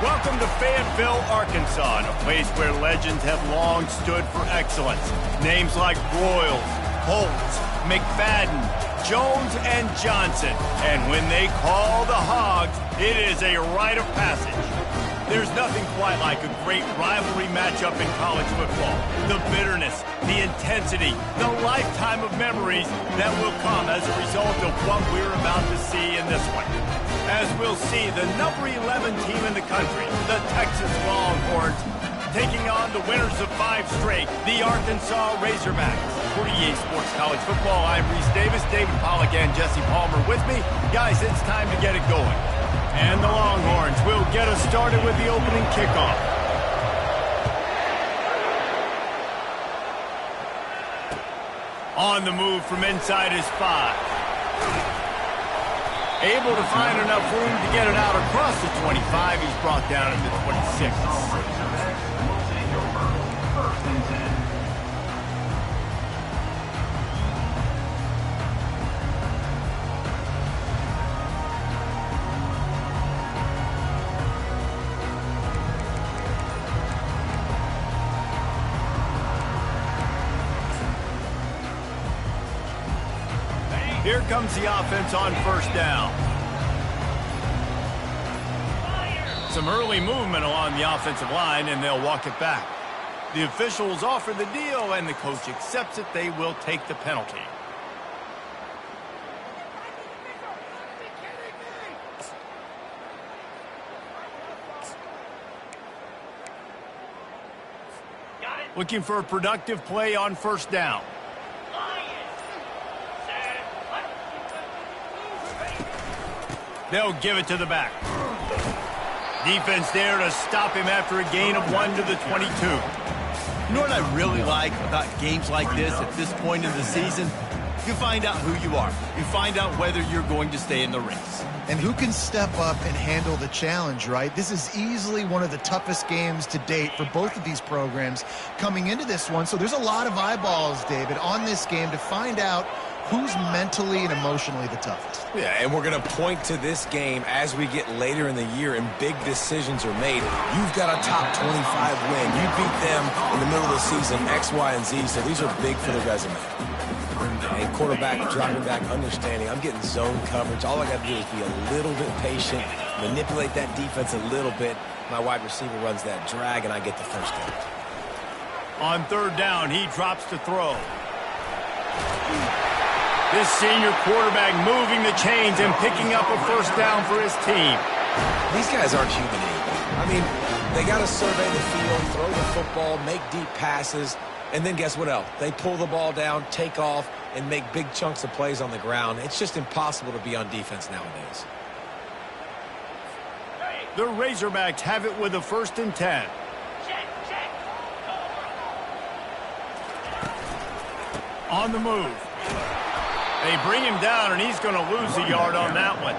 Welcome to Fayetteville, Arkansas, a place where legends have long stood for excellence. Names like Broyles, Holtz, McFadden, Jones, and Johnson. And when they call the Hogs, it is a rite of passage. There's nothing quite like a great rivalry matchup in college football. The bitterness, the intensity, the lifetime of memories that will come as a result of what we're about to see in this one. As we'll see, the number 11 team in the country, the Texas Longhorns, taking on the winners of 5 straight, the Arkansas Razorbacks. For EA Sports College Football, I'm Reese Davis, David Pollack, and Jesse Palmer with me. Guys, it's time to get it going. And the Longhorns will get us started with the opening kickoff. On the move from inside his 5. Able to find enough room to get it out across the 25. He's brought down at the 26. Here comes the offense on first down. Some early movement along the offensive line, and they'll walk it back. The officials offer the deal, and the coach accepts it. They will take the penalty. Looking for a productive play on first down. They'll give it to the back. Defense there to stop him after a gain of 1 to the 22. You know what I really like about games like this at this point in the season? You find out who you are. You find out whether you're going to stay in the race. And who can step up and handle the challenge, right? This is easily one of the toughest games to date for both of these programs coming into this one. So there's a lot of eyeballs, David, on this game to find out who's mentally and emotionally the toughest. Yeah, and we're going to point to this game as we get later in the year and big decisions are made. You've got a top 25 win. You beat them in the middle of the season, X, Y, and Z, so these are big for the resume. And quarterback dropping back, understanding, I'm getting zone coverage. All I got to do is be a little bit patient, manipulate that defense a little bit. My wide receiver runs that drag, and I get the first down. On third down, he drops to throw. This senior quarterback moving the chains and picking up a first down for his team. These guys aren't human anymore. I mean, they got to survey the field, throw the football, make deep passes, and then guess what else? They pull the ball down, take off, and make big chunks of plays on the ground. It's just impossible to be on defense nowadays. The Razorbacks have it with a 1st and 10. On the move. They bring him down, and he's going to lose a yard on that one.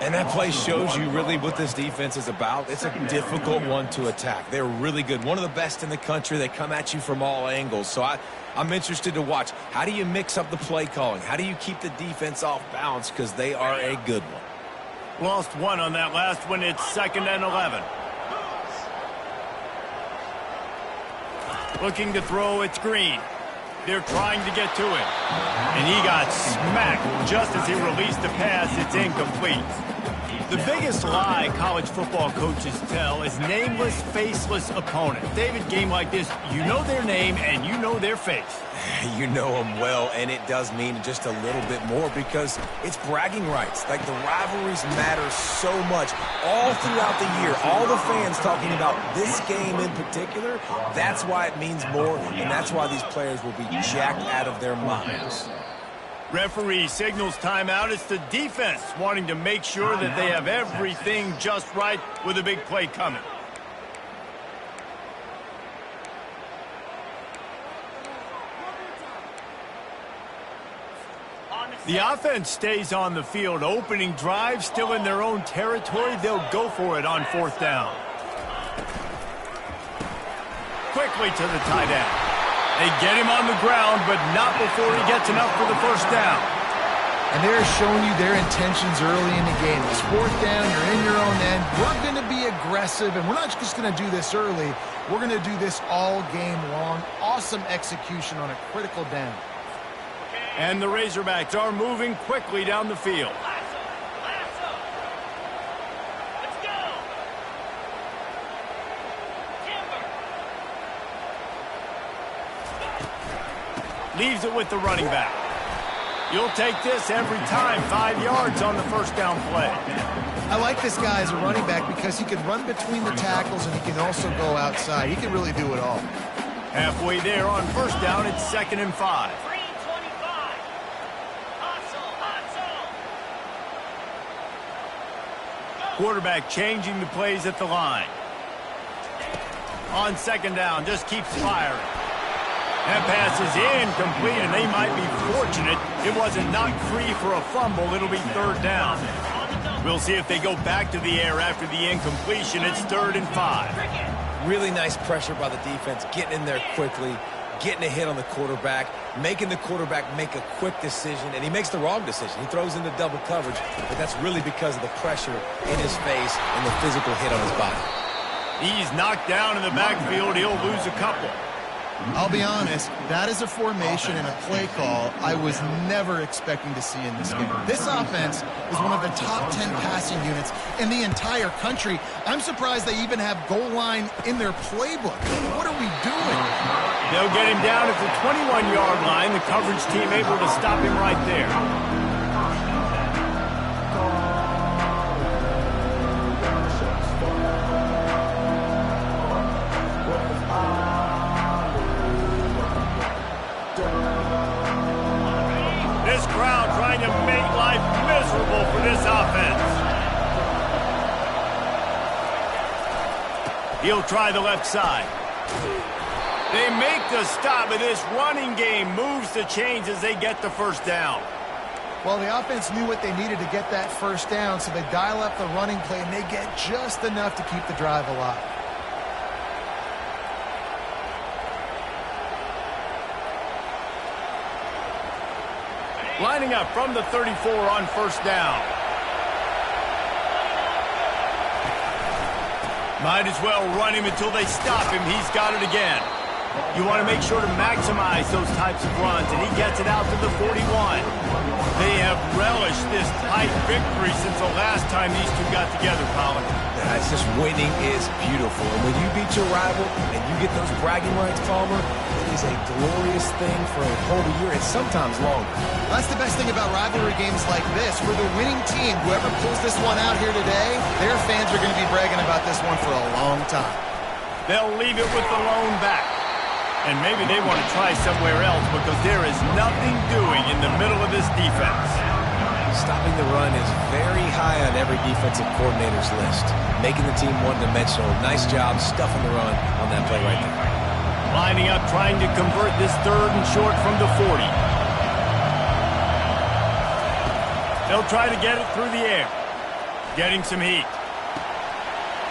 And that play shows you really what this defense is about. It's a difficult one to attack. They're really good. One of the best in the country. They come at you from all angles. So I'm interested to watch. How do you mix up the play calling? How do you keep the defense off balance? Because they are a good one. Lost 1 on that last one. It's 2nd and 11. Looking to throw, it's Green. They're trying to get to him. And he got smacked just as he released the pass. It's incomplete. The biggest lie college football coaches tell is nameless, faceless opponents. David, game like this, you know their name and you know their face. You know them well, and it does mean just a little bit more because it's bragging rights. Like, the rivalries matter so much all throughout the year. All the fans talking about this game in particular, that's why it means more, and that's why these players will be jacked out of their minds. Referee signals timeout. It's the defense wanting to make sure that they have everything just right with a big play coming. The offense stays on the field. Opening drive, still in their own territory. They'll go for it on 4th down. Quickly to the tight end. They get him on the ground, but not before he gets enough for the first down. And they're showing you their intentions early in the game. It's fourth down, you're in your own end. We're going to be aggressive, and we're not just going to do this early. We're going to do this all game long. Awesome execution on a critical down. And the Razorbacks are moving quickly down the field. Leaves it with the running back. You'll take this every time. 5 yards on the first down play. I like this guy as a running back because he can run between the tackles and he can also go outside. He can really do it all. Halfway there on first down, it's 2nd and 5. Quarterback changing the plays at the line. On 2nd down, just keeps firing. That pass is incomplete, and they might be fortunate it wasn't knocked free for a fumble. It'll be 3rd down. We'll see if they go back to the air after the incompletion. It's 3rd and 5. Really nice pressure by the defense, getting in there quickly, getting a hit on the quarterback, making the quarterback make a quick decision, and he makes the wrong decision. He throws into double coverage, but that's really because of the pressure in his face and the physical hit on his body. He's knocked down in the backfield. He'll lose a couple. I'll be honest, that is a formation and a play call I was never expecting to see in this game. This offense is one of the top 10 passing units in the entire country. I'm surprised they even have goal line in their playbook. What are we doing? They'll get him down at the 21-yard line. The coverage team able to stop him right there. This crowd trying to make life miserable for this offense. He'll try the left side. They make the stop, but this running game moves the chains as they get the first down. Well, the offense knew what they needed to get that first down, so they dial up the running play, and they get just enough to keep the drive alive. Lining up from the 34 on first down. Might as well run him until they stop him. He's got it again. You want to make sure to maximize those types of runs, and he gets it out to the 41. They have relished this tight victory since the last time these two got together, Colin. Yeah, it's just winning is beautiful. And when you beat your rival and you get those bragging rights, Palmer, it is a glorious thing for a whole year and sometimes longer. That's the best thing about rivalry games like this. For the winning team, whoever pulls this one out here today, their fans are going to be bragging about this one for a long time. They'll leave it with the lone back. And maybe they want to try somewhere else because there is nothing doing in the middle of this defense. Stopping the run is very high on every defensive coordinator's list. Making the team one-dimensional. Nice job stuffing the run on that play right there. Lining up, trying to convert this 3rd and short from the 40. They'll try to get it through the air. Getting some heat.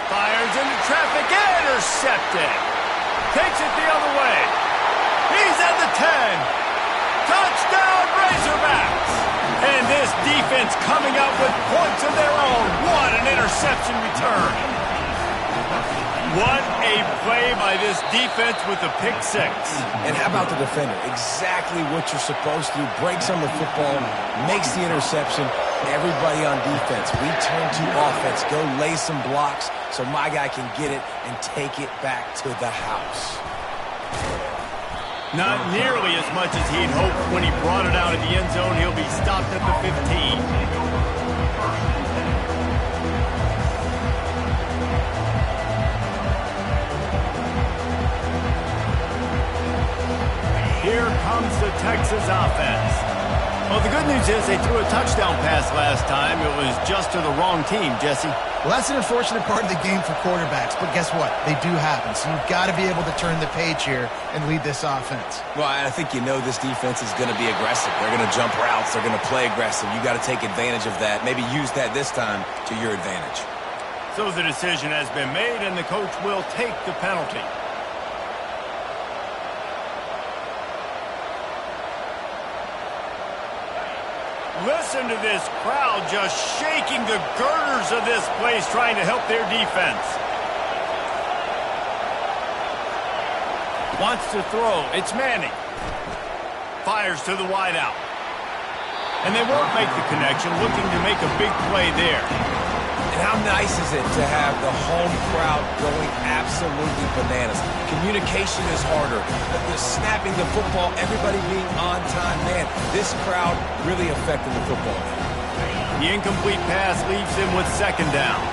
Fires into traffic. Intercepted. Takes it the other way. He's at the 10. Touchdown, Razorbacks. And this defense coming up with points of their own. What an interception return. What a play by this defense with a pick six. And how about the defender? Exactly what you're supposed to do. Breaks on the football, makes the interception. Everybody on defense, we turn to offense. Go lay some blocks so my guy can get it and take it back to the house. Not nearly as much as he'd hoped when he brought it out of the end zone. He'll be stopped at the 15. Here comes the Texas offense. Well, the good news is they threw a touchdown pass last time. It was just to the wrong team, Jesse. Well, that's an unfortunate part of the game for quarterbacks, but guess what? They do happen, so you've got to be able to turn the page here and lead this offense. Well, I think you know this defense is going to be aggressive. They're going to jump routes. They're going to play aggressive. You got to take advantage of that. Maybe use that this time to your advantage. So the decision has been made, and the coach will take the penalty. Listen to this crowd just shaking the girders of this place trying to help their defense. Wants to throw. It's Manning. Fires to the wideout. And they won't make the connection, looking to make a big play there. And how nice is it to have the home crowd going absolutely bananas? Communication is harder. The snapping the football, everybody being on time. Man, this crowd really affecting the football. The incomplete pass leaves him with second down.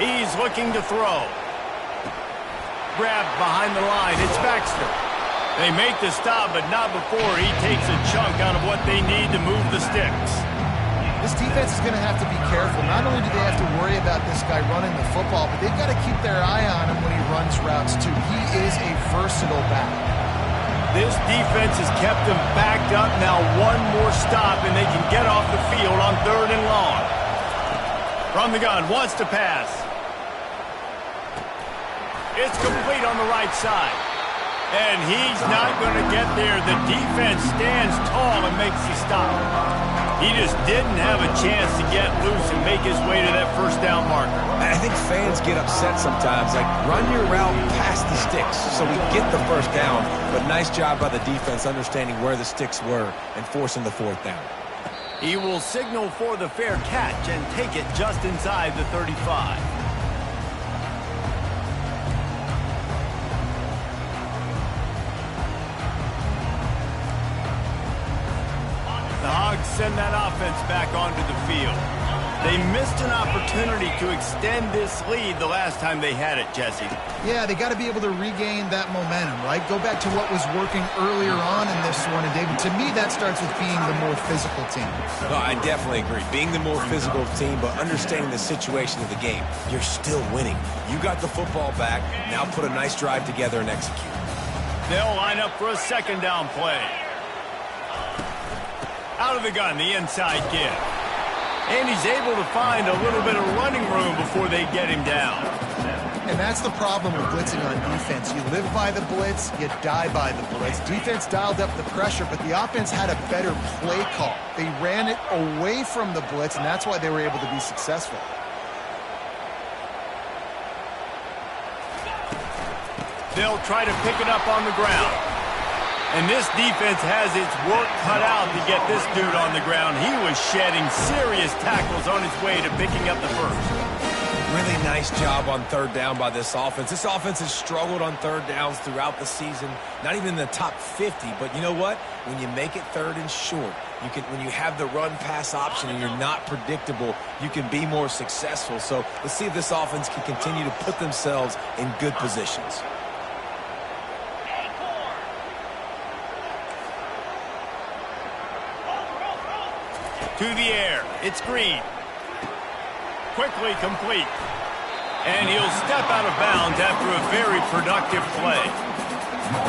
He's looking to throw. Grabbed behind the line. It's Baxter. They make the stop, but not before he takes a chunk out of what they need to move the sticks. This defense is going to have to be careful. Not only do they have to worry about this guy running the football, but they've got to keep their eye on him when he runs routes, too. He is a versatile back. This defense has kept them backed up. Now one more stop, and they can get off the field on 3rd and long. From the gun, wants to pass. It's complete on the right side. And he's not going to get there. The defense stands tall and makes the stop. He just didn't have a chance to get loose and make his way to that first down marker. I think fans get upset sometimes. Like, run your route past the sticks so we get the first down. But nice job by the defense understanding where the sticks were and forcing the 4th down. He will signal for the fair catch and take it just inside the 35. The Hogs send that offense back onto the field. They missed an opportunity to extend this lead the last time they had it, Jesse. Yeah, they got to be able to regain that momentum, right? Go back to what was working earlier on in this one. And, David, to me, that starts with being the more physical team. No, I definitely agree. Being the more physical team, but understanding the situation of the game. You're still winning. You got the football back. Now put a nice drive together and execute. They'll line up for a second down play. Out of the gun, the inside give. And he's able to find a little bit of running room before they get him down. And that's the problem with blitzing on defense. You live by the blitz, you die by the blitz. Defense dialed up the pressure, but the offense had a better play call. They ran it away from the blitz, and that's why they were able to be successful. They'll try to pick it up on the ground. And this defense has its work cut out to get this dude on the ground. He was shedding serious tackles on his way to picking up the first. Really nice job on 3rd down by this offense. This offense has struggled on 3rd downs throughout the season. Not even in the top 50, but you know what? When you make it 3rd and short, when you have the run-pass option and you're not predictable, you can be more successful. So let's see if this offense can continue to put themselves in good positions. To the air. It's Green. Quickly complete. And he'll step out of bounds after a very productive play.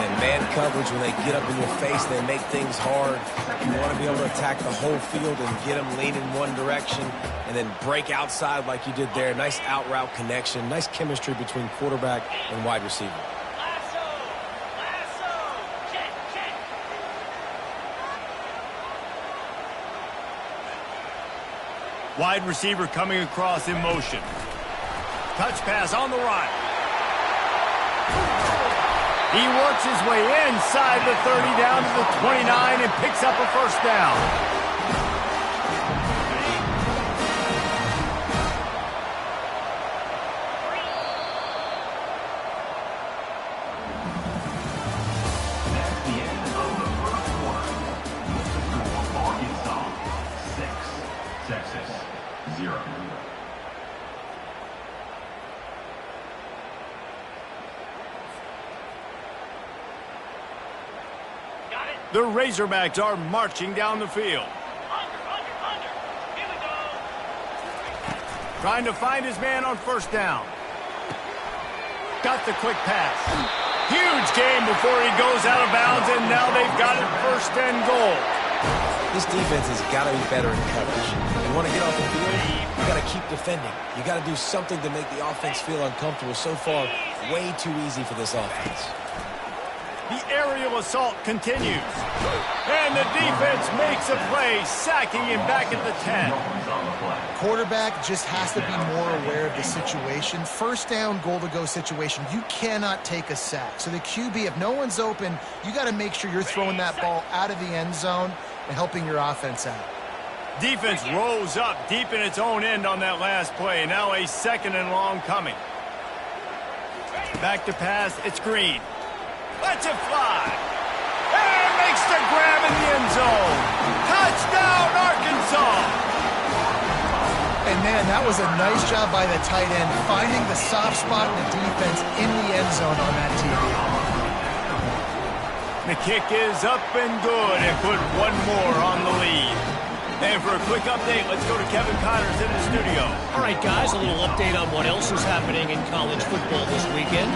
And man coverage, when they get up in your face, they make things hard. You want to be able to attack the whole field and get them leaning one direction and then break outside like you did there. Nice out route connection. Nice chemistry between quarterback and wide receiver. Wide receiver coming across in motion. Touch pass on the right. He works his way inside the 30 down to the 29 and picks up a first down. The Razorbacks are marching down the field. Here we go. Trying to find his man on first down. Got the quick pass. Huge game before he goes out of bounds, and now they've got it 1st and goal. This defense has got to be better in coverage. And want to get off the field, you got to keep defending. You got to do something to make the offense feel uncomfortable. So far, way too easy for this offense. The aerial assault continues. And the defense makes a play, sacking him back at the 10. Quarterback just has to be more aware of the situation. First down, goal-to-go situation. You cannot take a sack. So the QB, if no one's open, you got to make sure you're throwing that ball out of the end zone and helping your offense out. Defense rose up deep in its own end on that last play. Now a 2nd and long coming. Back to pass, it's Green. Lets it fly. And makes the grab in the end zone. Touchdown, Arkansas. And man, that was a nice job by the tight end, finding the soft spot in the defense in the end zone on that TV. The kick is up and good and put one more on the lead. And for a quick update, let's go to Kevin Connors in the studio. All right, guys, a little update on what else is happening in college football this weekend.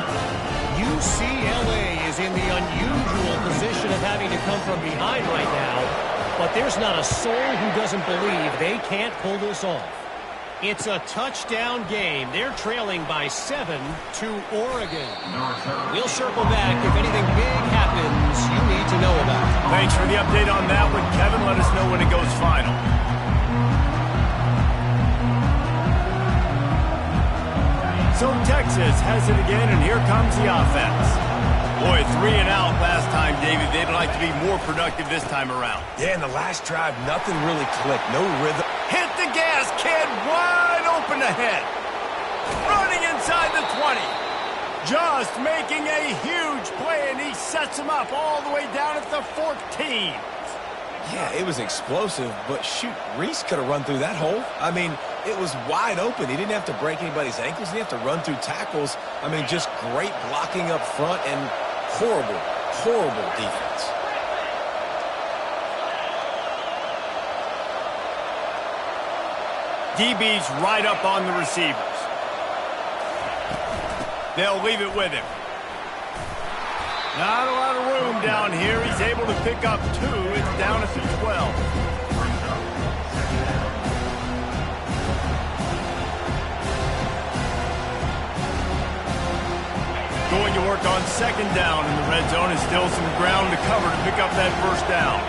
UCLA is in the unusual position of having to come from behind right now, but there's not a soul who doesn't believe they can't pull this off. It's a touchdown game. They're trailing by 7 to Oregon. We'll circle back if anything big happens you need to know about. Thanks for the update on that one, Kevin. Let us know when it goes final. So Texas has it again, and here comes the offense. Boy, 3 and out last time, David. They'd like to be more productive this time around. Yeah, in the last drive, nothing really clicked. No rhythm. Hit the gas, kid. Wide open ahead. Running inside the 20. Just making a huge play, and he sets him up all the way down at the 14. Yeah, it was explosive, but shoot, Reese could have run through that hole. I mean, it was wide open. He didn't have to break anybody's ankles. He didn't have to run through tackles. I mean, just great blocking up front and horrible, horrible defense. DB's right up on the receivers. They'll leave it with him. Not a lot of room down here. He's able to pick up 2. It's down at the 12. Going to work on 2nd down in the red zone. Is still some ground to cover to pick up that 1st down.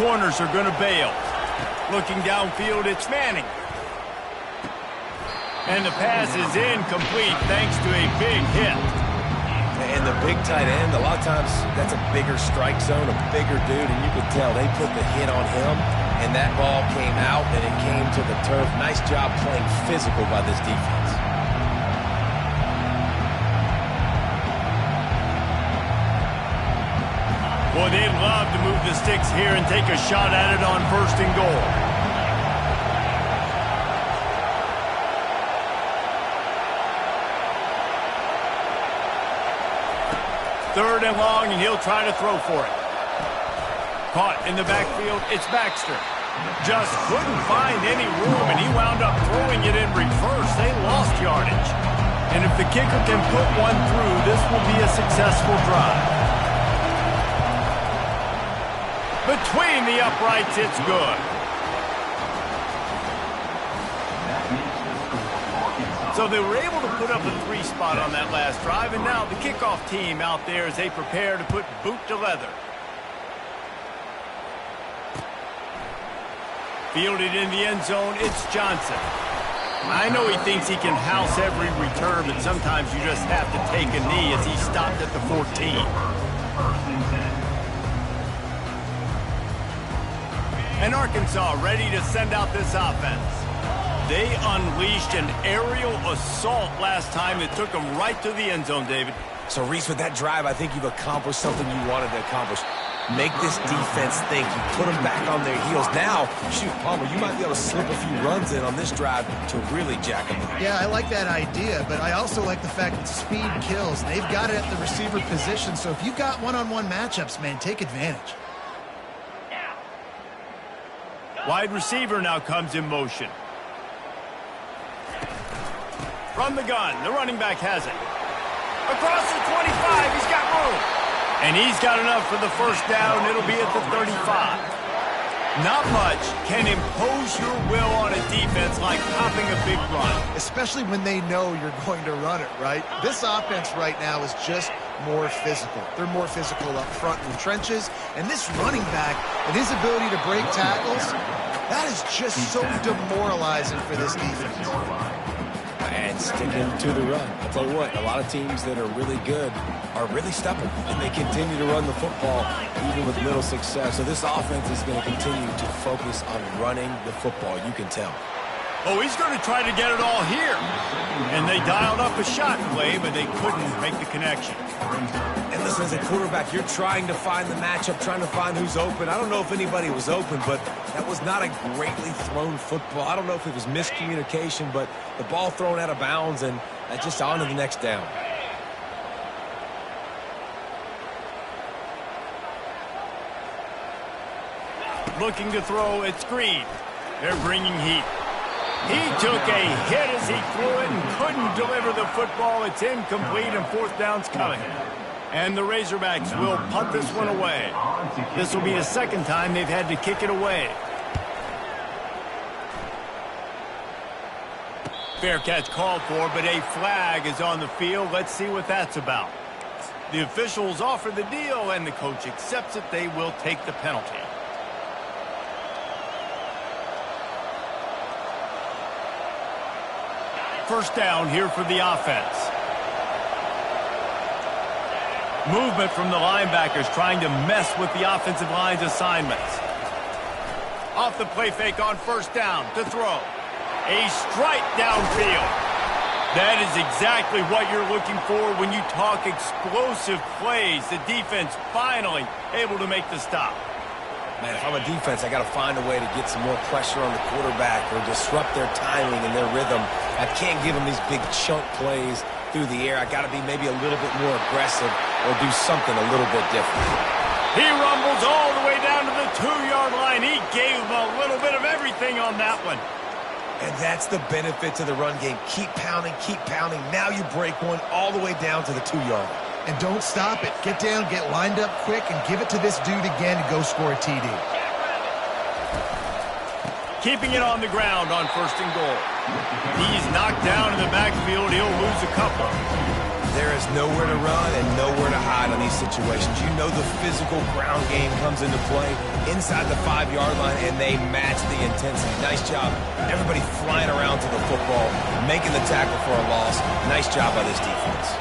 Corners are going to bail. Looking downfield, it's Manning. And the pass is incomplete thanks to a big hit. And the big tight end, a lot of times that's a bigger strike zone, a bigger dude, and you could tell they put the hit on him, and that ball came out, and it came to the turf. Nice job playing physical by this defense. Boy, they'd love to move the sticks here and take a shot at it on 1st and goal. 3rd and long, and he'll try to throw for it. Caught in the backfield, it's Baxter. Just couldn't find any room, and he wound up throwing it in reverse. They lost yardage. And if the kicker can put one through, this will be a successful drive. Between the uprights, it's good. So they were able to put up a 3 spot on that last drive, and now the kickoff team out there as they prepare to put boot to leather. Fielded in the end zone, it's Johnson. I know he thinks he can house every return, but sometimes you just have to take a knee as he stopped at the 14. And Arkansas ready to send out this offense. They unleashed an aerial assault last time that took them right to the end zone, David. So, Reese, with that drive, I think you've accomplished something you wanted to accomplish. Make this defense think. You put them back on their heels. Now, shoot, Palmer, you might be able to slip a few runs in on this drive to really jack them up. Yeah, I like that idea, but I also like the fact that speed kills. They've got it at the receiver position, so if you've got one-on-one matchups, man, take advantage. Wide receiver now comes in motion. From the gun, the running back has it. Across the 25, he's got room. And he's got enough for the first down. It'll be at the 35. Not much can impose your will on a defense like popping a big run. Especially when they know you're going to run it, right? This offense right now is just more physical. They're more physical up front in the trenches. And this running back and his ability to break tackles, that is just so demoralizing for this defense. And sticking to the run. I'll tell you what, a lot of teams that are really good are really stubborn, and they continue to run the football even with little success. So this offense is going to continue to focus on running the football. You can tell. Oh, he's going to try to get it all here. And they dialed up a shot play, but they couldn't make the connection. And listen, as a quarterback, you're trying to find the matchup, trying to find who's open. I don't know if anybody was open, but that was not a greatly thrown football. I don't know if it was miscommunication, but the ball thrown out of bounds, and just on to the next down. Looking to throw, it's Green. They're bringing heat. He took a hit as he threw it and couldn't deliver the football. It's incomplete, and fourth down's coming. And the Razorbacks will punt this one away. This will be the second time they've had to kick it away. Fair catch called for, but a flag is on the field. Let's see what that's about. The officials offer the deal, and the coach accepts it. They will take the penalty. First down here for the offense. Movement from the linebackers trying to mess with the offensive line's assignments. Off the play fake on first down to throw. A strike downfield. That is exactly what you're looking for when you talk explosive plays. The defense finally able to make the stop. Man, if I'm a defense, I got to find a way to get some more pressure on the quarterback or disrupt their timing and their rhythm. I can't give them these big chunk plays through the air. I got to be maybe a little bit more aggressive or do something a little bit different. He rumbles all the way down to the 2-yard line. He gave them a little bit of everything on that one. And that's the benefit to the run game. Keep pounding, keep pounding. Now you break one all the way down to the 2-yard line. And don't stop it. Get down, get lined up quick, and give it to this dude again to go score a TD. Keeping it on the ground on first and goal. He's knocked down in the backfield. He'll lose a couple. There is nowhere to run and nowhere to hide on these situations. You know the physical ground game comes into play inside the 5-yard line, and they match the intensity. Nice job. Everybody flying around to the football, making the tackle for a loss. Nice job by this defense.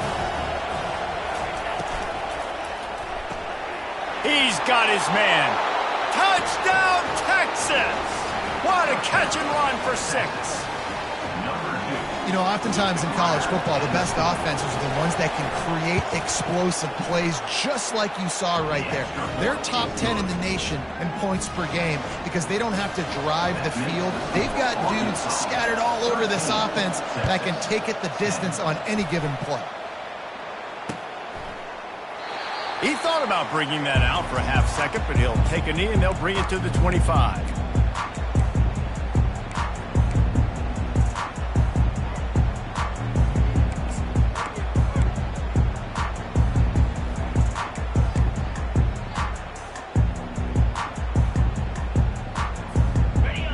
He's got his man. Touchdown, Texas! What a catch and run for 6. You know, oftentimes in college football, the best offenses are the ones that can create explosive plays just like you saw right there. They're top 10 in the nation in points per game because they don't have to drive the field. They've got dudes scattered all over this offense that can take it the distance on any given play. He thought about bringing that out for a half second, but he'll take a knee and they'll bring it to the 25.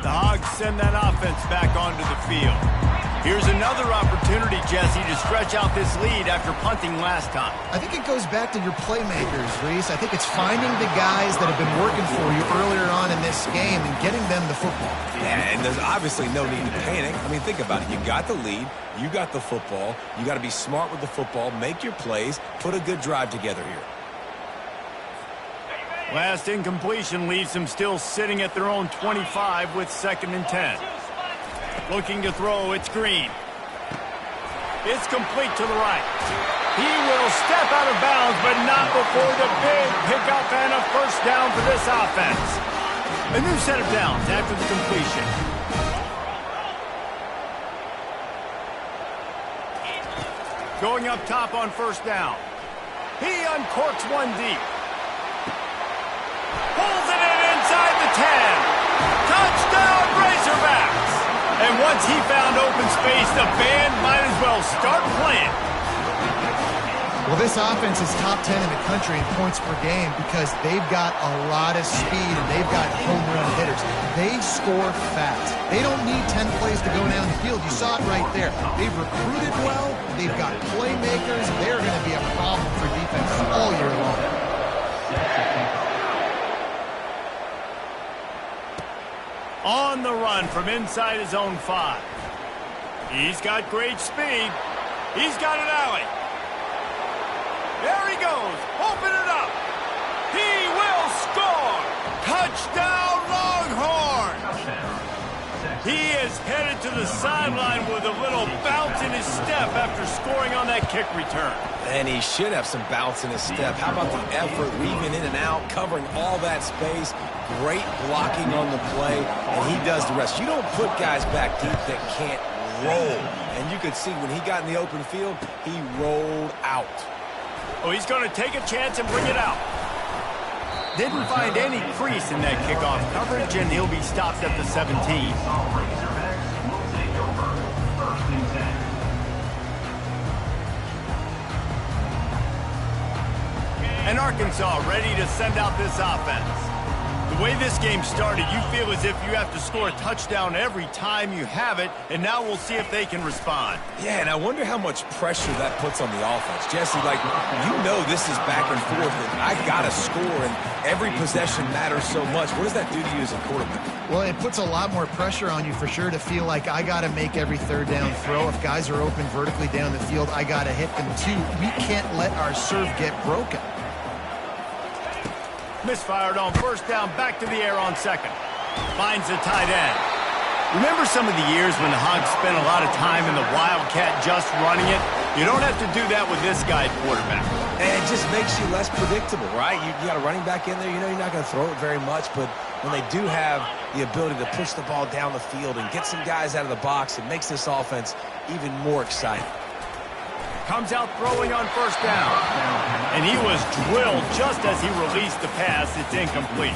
The Hogs send that offense back onto the field. Here's another opportunity, Jesse, to stretch out this lead after punting last time. I think it goes back to your playmakers, Reese. I think it's finding the guys that have been working for you earlier on in this game and getting them the football. Yeah, and there's obviously no need to panic. I mean, think about it. You got the lead. You got the football. You got to be smart with the football. Make your plays. Put a good drive together here. Last incompletion leaves them still sitting at their own 25 with 2nd and 10. Looking to throw, it's Green. It's complete to the right. He will step out of bounds, but not before the big pickup and a first down for this offense. A new set of downs after the completion. Going up top on first down. He uncorks one deep. Pulls it in inside the 10. Touchdown, Razorbacks! And once he found open space, the band might as well start playing. Well, this offense is top 10 in the country in points per game because they've got a lot of speed and they've got home run hitters. They score fast. They don't need 10 plays to go down the field. You saw it right there. They've recruited well. They've got playmakers. They're going to be a problem for defenses all year long. On the run from inside his own 5. He's got great speed. He's got an alley. There he goes. Open it up. He will score. Touchdown, Longhorn. He is headed to the sideline with a little bounce in his step after scoring on that kick return. And he should have some bounce in his step. How about the effort, weaving in and out, covering all that space, great blocking on the play, and he does the rest. You don't put guys back deep that can't roll. And you could see when he got in the open field, he rolled out. Oh, he's going to take a chance and bring it out. Didn't find any crease in that kickoff coverage, and he'll be stopped at the 17. And Arkansas ready to send out this offense. The way this game started, you feel as if you have to score a touchdown every time you have it, and now we'll see if they can respond. Yeah, and I wonder how much pressure that puts on the offense. Jesse, like, you know this is back and forth, and I got to score, and every possession matters so much. What does that do to you as a quarterback? Well, it puts a lot more pressure on you for sure to feel like I got to make every third down throw. If guys are open vertically down the field, I got to hit them too. We can't let our serve get broken. Misfired on first down, back to the air on second. Finds the tight end. Remember some of the years when the Hogs spent a lot of time in the Wildcat just running it? You don't have to do that with this guy quarterback. And it just makes you less predictable, right? You got a running back in there. You know you're not going to throw it very much, but when they do have the ability to push the ball down the field and get some guys out of the box, it makes this offense even more exciting. Comes out throwing on first down. And he was drilled just as he released the pass. It's incomplete.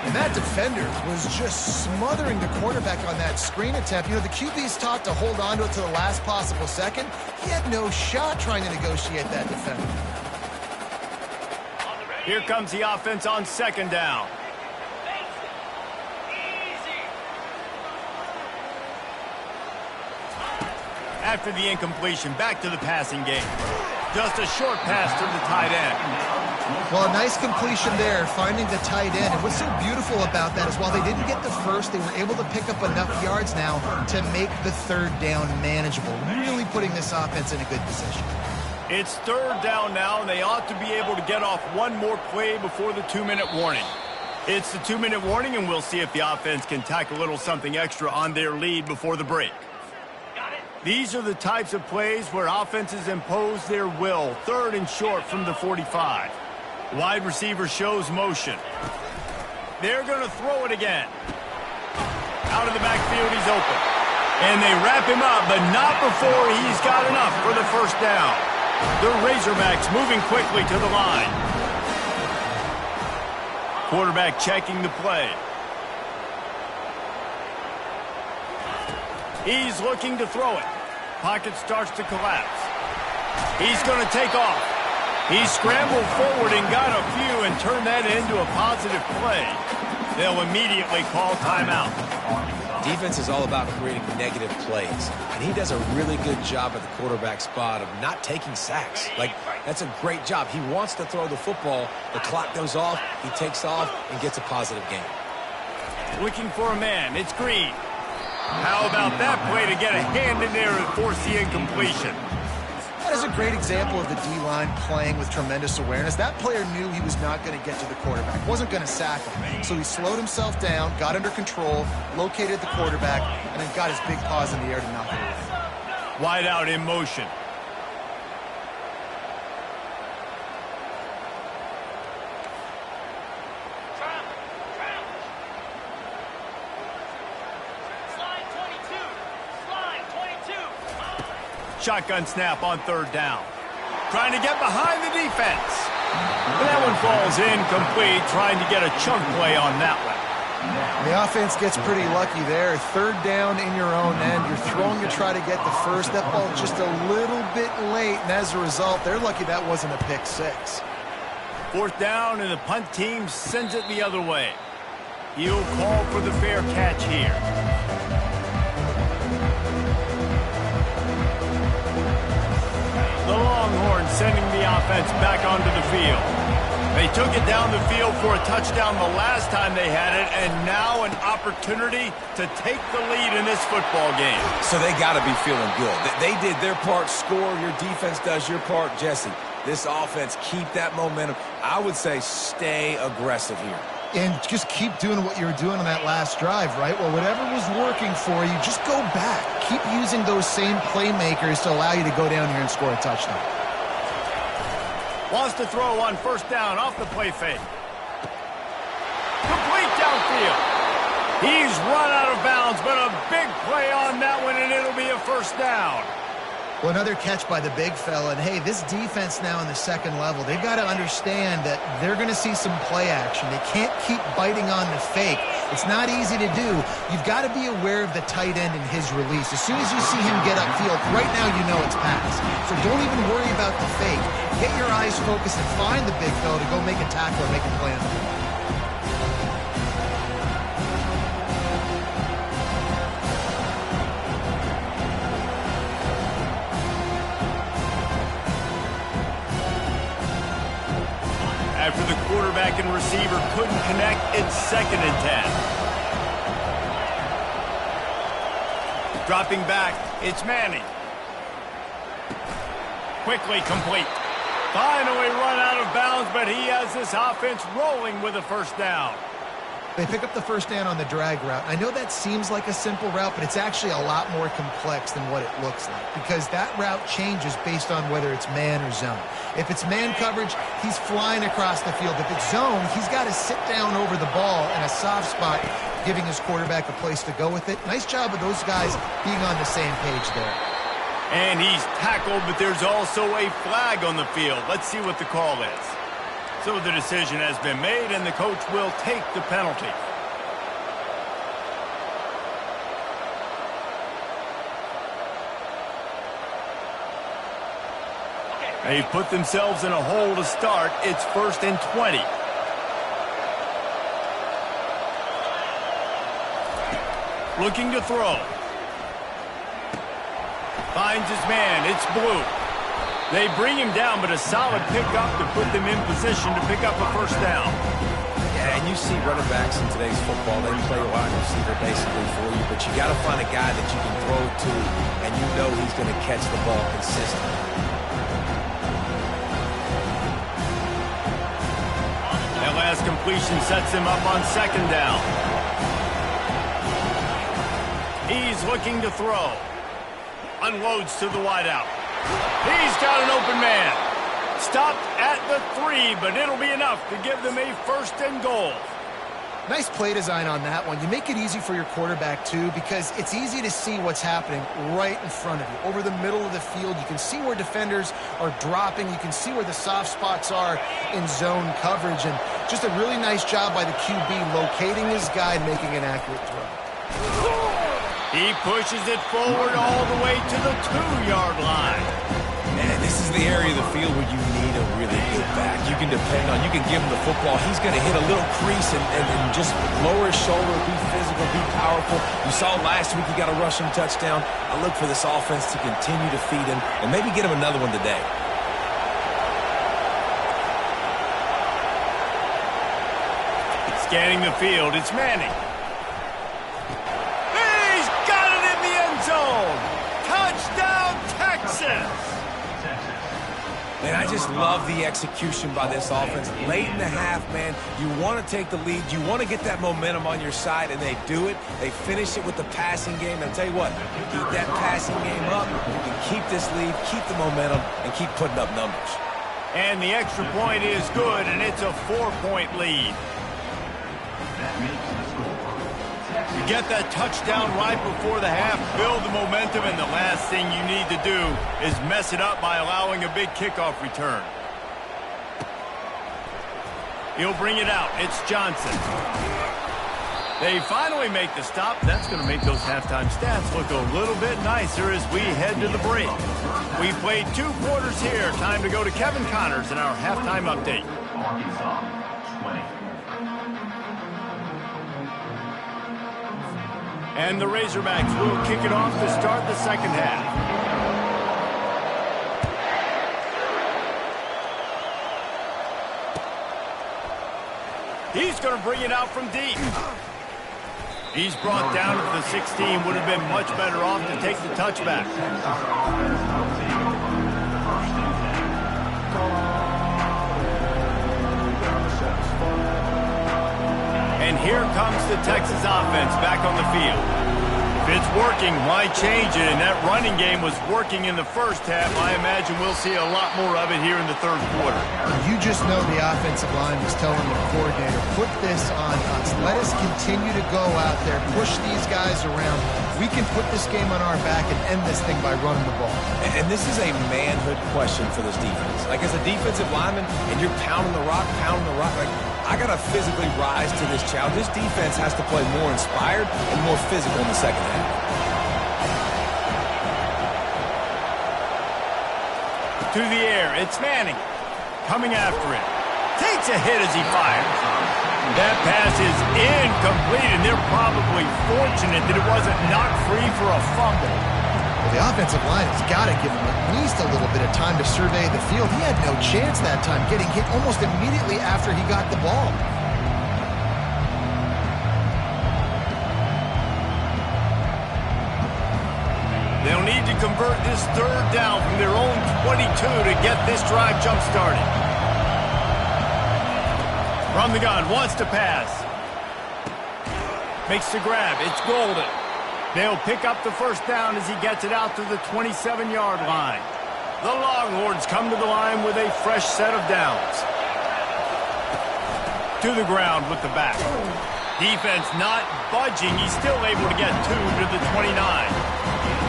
And that defender was just smothering the quarterback on that screen attempt. You know, the QB's taught to hold on to it to the last possible second. He had no shot trying to negotiate that defender. Here comes the offense on second down. After the incompletion, back to the passing game. Just a short pass to the tight end. Well, a nice completion there, finding the tight end. And what's so beautiful about that is while they didn't get the first, they were able to pick up enough yards now to make the third down manageable, really putting this offense in a good position. It's third down now, and they ought to be able to get off one more play before the 2-minute warning. It's the 2-minute warning, and we'll see if the offense can tack a little something extra on their lead before the break. These are the types of plays where offenses impose their will. Third and short from the 45. Wide receiver shows motion. They're going to throw it again. Out of the backfield, he's open. And they wrap him up, but not before he's got enough for the first down. The Razorbacks moving quickly to the line. Quarterback checking the play. He's looking to throw it. Pocket starts to collapse. He's going to take off. He scrambled forward and got a few and turned that into a positive play. They'll immediately call timeout. Defense is all about creating negative plays, and he does a really good job at the quarterback spot of not taking sacks. Like, that's a great job. He wants to throw the football. The clock goes off. He takes off and gets a positive gain. Looking for a man. It's Green. How about that play to get a hand in there and force the incompletion? That is a great example of the D-line playing with tremendous awareness. That player knew he was not going to get to the quarterback, wasn't going to sack him. So he slowed himself down, got under control, located the quarterback, and then got his big paws in the air to knock it away. Wide out in motion. Shotgun snap on third down. Trying to get behind the defense. And that one falls incomplete, trying to get a chunk play on that one. The offense gets pretty lucky there. Third down in your own end. You're throwing to try to get the first. That ball just a little bit late, and as a result, they're lucky that wasn't a pick six. Fourth down, and the punt team sends it the other way. He'll call for the fair catch here. The Longhorns sending the offense back onto the field. They took it down the field for a touchdown the last time they had it, and now an opportunity to take the lead in this football game. So they got to be feeling good. They did their part, score. Your defense does your part. Jesse, this offense, keep that momentum. I would say stay aggressive here. And just keep doing what you were doing on that last drive, right? Well, whatever was working for you, just go back. Keep using those same playmakers to allow you to go down here and score a touchdown. Wants to throw on first down off the play fake. Complete downfield. He's run out of bounds, but a big play on that one, and it'll be a first down. Well, another catch by the big fella. And, hey, this defense now in the second level, they've got to understand that they're going to see some play action. They can't keep biting on the fake. It's not easy to do. You've got to be aware of the tight end and his release. As soon as you see him get upfield, right now you know it's pass. So don't even worry about the fake. Get your eyes focused and find the big fella to go make a tackle or make a play on the ball. After the quarterback and receiver couldn't connect, it's 2nd and 10. Dropping back, it's Manning. Quickly complete. Finally run out of bounds, but he has this offense rolling with a first down. They pick up the first down on the drag route. I know that seems like a simple route, but it's actually a lot more complex than what it looks like because that route changes based on whether it's man or zone. If it's man coverage, he's flying across the field. If it's zone, he's got to sit down over the ball in a soft spot, giving his quarterback a place to go with it. Nice job of those guys being on the same page there. And he's tackled, but there's also a flag on the field. Let's see what the call is. So the decision has been made, and the coach will take the penalty. They've put themselves in a hole to start. It's 1st and 20. Looking to throw. Finds his man. It's Blue. They bring him down, but a solid pickup to put them in position to pick up a first down. Yeah, and you see running backs in today's football, they play a wide receiver basically for you, but you got to find a guy that you can throw to, and you know he's going to catch the ball consistently. That last completion sets him up on 2nd down. He's looking to throw. Unloads to the wideout. He's got an open man. Stopped at the 3, but it'll be enough to give them a 1st and goal. Nice play design on that one. You make it easy for your quarterback, too, because it's easy to see what's happening right in front of you. Over the middle of the field, you can see where defenders are dropping. You can see where the soft spots are in zone coverage. And just a really nice job by the QB locating his guy and making an accurate throw. He pushes it forward all the way to the 2-yard line. Man, this is the area of the field where you need a really good back. You can depend on, you can give him the football. He's going to hit a little crease and just lower his shoulder, be physical, be powerful. You saw last week he got a rushing touchdown. I look for this offense to continue to feed him and maybe get him another one today. Scanning the field, it's Manning. He's got it in the end zone. Touchdown, Texas. Man, I just love the execution by this offense. Late in the half, man, you want to take the lead. You want to get that momentum on your side, and they do it. They finish it with the passing game. And I'll tell you what, keep that passing game up, and keep this lead, keep the momentum, and keep putting up numbers. And the extra point is good, and it's a 4-point lead. You get that touchdown right before the half, build the momentum, and the last thing you need to do is mess it up by allowing a big kickoff return. He'll bring it out. It's Johnson. They finally make the stop. That's going to make those halftime stats look a little bit nicer as we head to the break. We played 2 quarters here. Time to go to Kevin Connors in our halftime update. Arkansas, 20. And the Razorbacks will kick it off to start the second half. He's going to bring it out from deep. He's brought down to the 16. Would have been much better off to take the touchback. And here comes the Texas offense back on the field. If it's working, why change it? And that running game was working in the first half. I imagine we'll see a lot more of it here in the third quarter. You just know the offensive line was telling the coordinator, put this on us. Let us continue to go out there, push these guys around. We can put this game on our back and end this thing by running the ball. And this is a manhood question for this defense. Like, as a defensive lineman, and you're pounding the rock, like, I got to physically rise to this challenge. This defense has to play more inspired and more physical in the second half. To the air, it's Manning. Coming after it. Takes a hit as he fires. That pass is incomplete, and they're probably fortunate that it wasn't knocked free for a fumble. The offensive line has got to give him at least a little bit of time to survey the field. He had no chance that time, getting hit almost immediately after he got the ball. They'll need to convert this third down from their own 22 to get this drive jump-started. From the gun, wants to pass. Makes the grab. It's Golden. They'll pick up the first down as he gets it out to the 27-yard line. The Longhorns come to the line with a fresh set of downs. To the ground with the back. Defense not budging. He's still able to get 2 to the 29.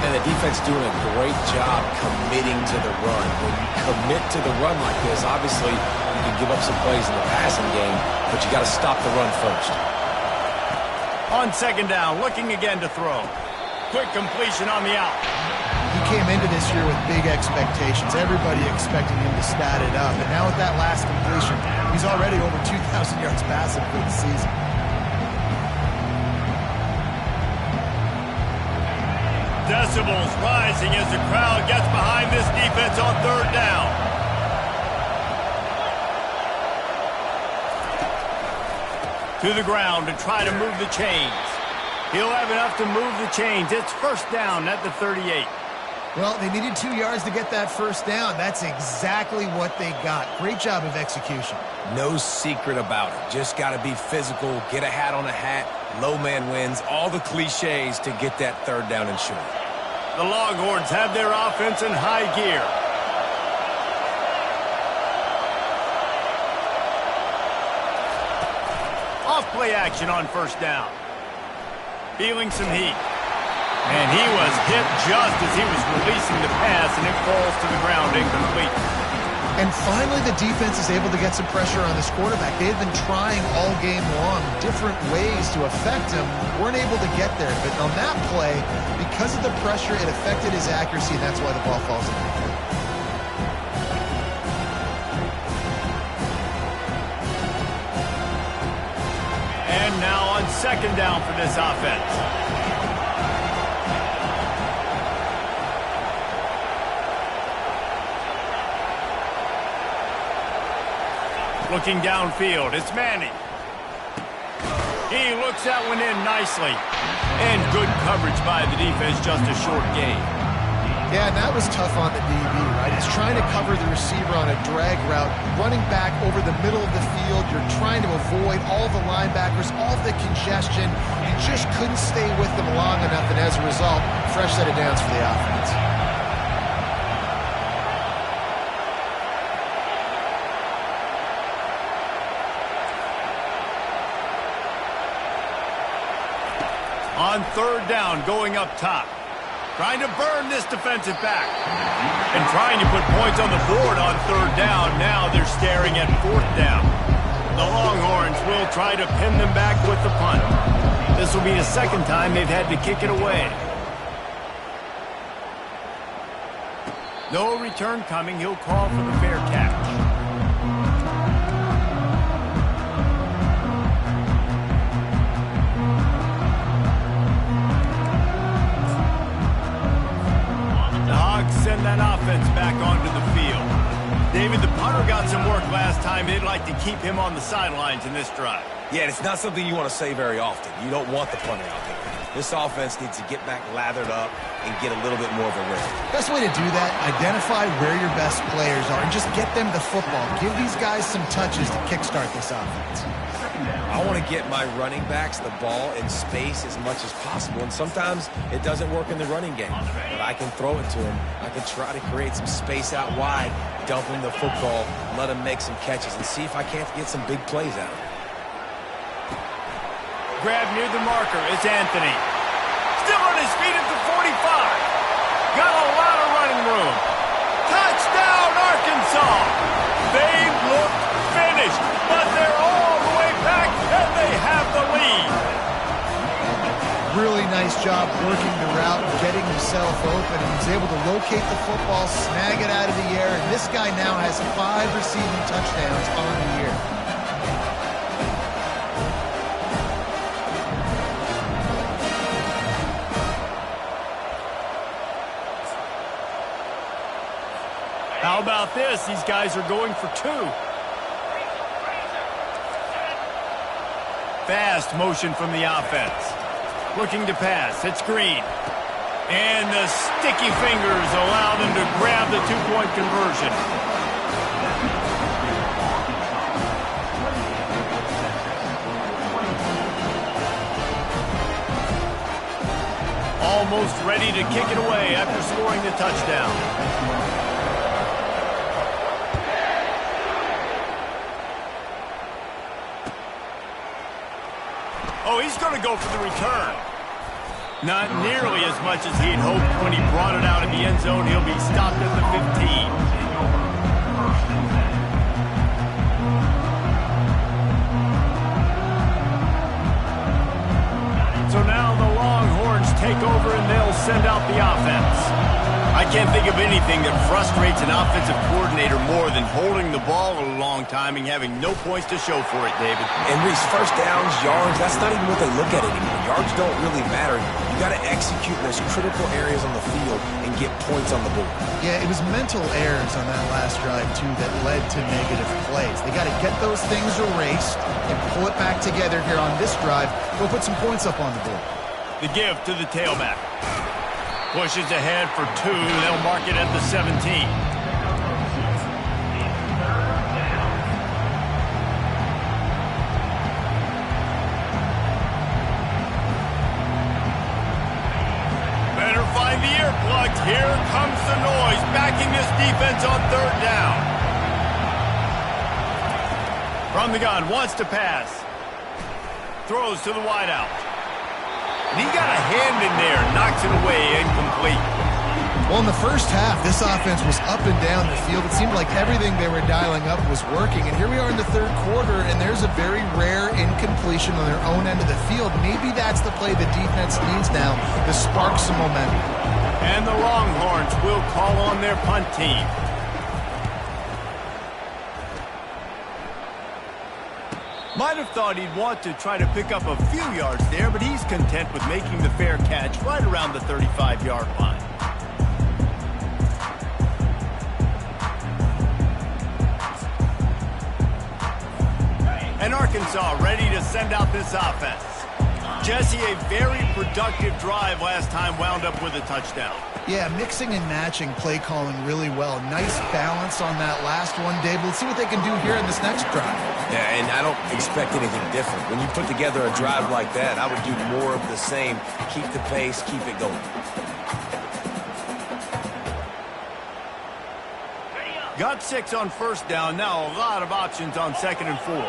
And the defense doing a great job committing to the run. When you commit to the run like this, obviously you can give up some plays in the passing game, but you got to stop the run first. On second down, looking again to throw. Quick completion on the out. He came into this year with big expectations. Everybody expecting him to stat it up. And now with that last completion, he's already over 2,000 yards passing for the season. Decibels rising as the crowd gets behind this defense on third down. To the ground to try to move the chains. He'll have enough to move the chains. It's first down at the 38. Well, they needed 2 yards to get that first down. That's exactly what they got. Great job of execution. No secret about it. Just got to be physical, get a hat on a hat, low man wins, all the cliches to get that third down and short. The Longhorns have their offense in high gear. Off play action on first down. Feeling some heat. And he was hit just as he was releasing the pass, and it falls to the ground incomplete. And finally, the defense is able to get some pressure on this quarterback. They've been trying all game long different ways to affect him. Weren't able to get there. But on that play, because of the pressure, it affected his accuracy, and that's why the ball falls in. And now on second down for this offense. Looking downfield, it's Manning. He looks that one in nicely. And good coverage by the defense, just a short gain. Yeah, and that was tough on the DB, right? He's trying to cover the receiver on a drag route, running back over the middle of the field. You're trying to avoid all the linebackers, all the congestion. You just couldn't stay with them long enough, and as a result, fresh set of downs for the offense. On third down, going up top. Trying to burn this defensive back. And trying to put points on the board on third down. Now they're staring at fourth down. The Longhorns will try to pin them back with the punt. This will be the second time they've had to kick it away. No return coming. He'll call for the fair catch. The Hogs send that offense back onto the field. David, the punter got some work last time. They'd like to keep him on the sidelines in this drive. Yeah, it's not something you want to say very often. You don't want the punter out there. This offense needs to get back lathered up and get a little bit more of a rhythm. Best way to do that, identify where your best players are and just get them the football. Give these guys some touches to kickstart this offense. I want to get my running backs the ball in space as much as possible, and sometimes it doesn't work in the running game. But I can throw it to him. I can try to create some space out wide, dump him the football, let him make some catches, and see if I can't get some big plays out of it. Grab near the marker. It's Anthony. Still on his feet at the 45. Got a lot of running room. Touchdown, Arkansas. They look finished, but they're all the way back, and they have the lead. Really nice job working the route, getting himself open, and he's able to locate the football, snag it out of the air, and this guy now has 5 receiving touchdowns on the year. How about this? These guys are going for 2. Fast motion from the offense. Looking to pass. It's Green. And the sticky fingers allow them to grab the 2-point conversion. Almost ready to kick it away after scoring the touchdown. Oh, he's going to go for the return. Not nearly as much as he'd hoped when he brought it out of the end zone. He'll be stopped at the 15. So now the Longhorns take over and they'll send out the offense. I can't think of anything that frustrates an offensive coordinator more than holding the ball a long time and having no points to show for it, David. And Reese, first downs, yards, that's not even what they look at anymore. Yards don't really matter. You got to execute those critical areas on the field and get points on the board. Yeah, it was mental errors on that last drive, too, that led to negative plays. They got to get those things erased and pull it back together here on this drive. We'll put some points up on the board. The give to the tailback. Pushes ahead for 2. They'll mark it at the 17. Better find the earplugs. Here comes the noise, backing this defense on 3rd down. From the gun, wants to pass. Throws to the wideout. And he got a hand in there, knocks it away, incomplete. Well, in the first half, this offense was up and down the field. It seemed like everything they were dialing up was working. And here we are in the 3rd quarter, and there's a very rare incompletion on their own end of the field. Maybe that's the play the defense needs now to spark some momentum. And the Longhorns will call on their punt team. Might have thought he'd want to try to pick up a few yards there, but he's content with making the fair catch right around the 35-yard line. And Arkansas ready to send out this offense. Jesse, a very productive drive last time, wound up with a touchdown. Yeah, mixing and matching play calling really well. Nice balance on that last one, Dave. Let's see what they can do here in this next drive. Yeah, and I don't expect anything different. When you put together a drive like that, I would do more of the same. Keep the pace, keep it going. Got 6 on 1st down. Now a lot of options on 2nd and 4.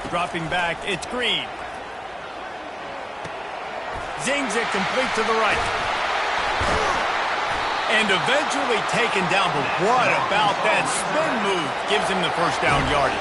Dropping back, it's Green. Zings it complete to the right. And eventually taken down, but what about that spin move? Gives him the 1st down yardage.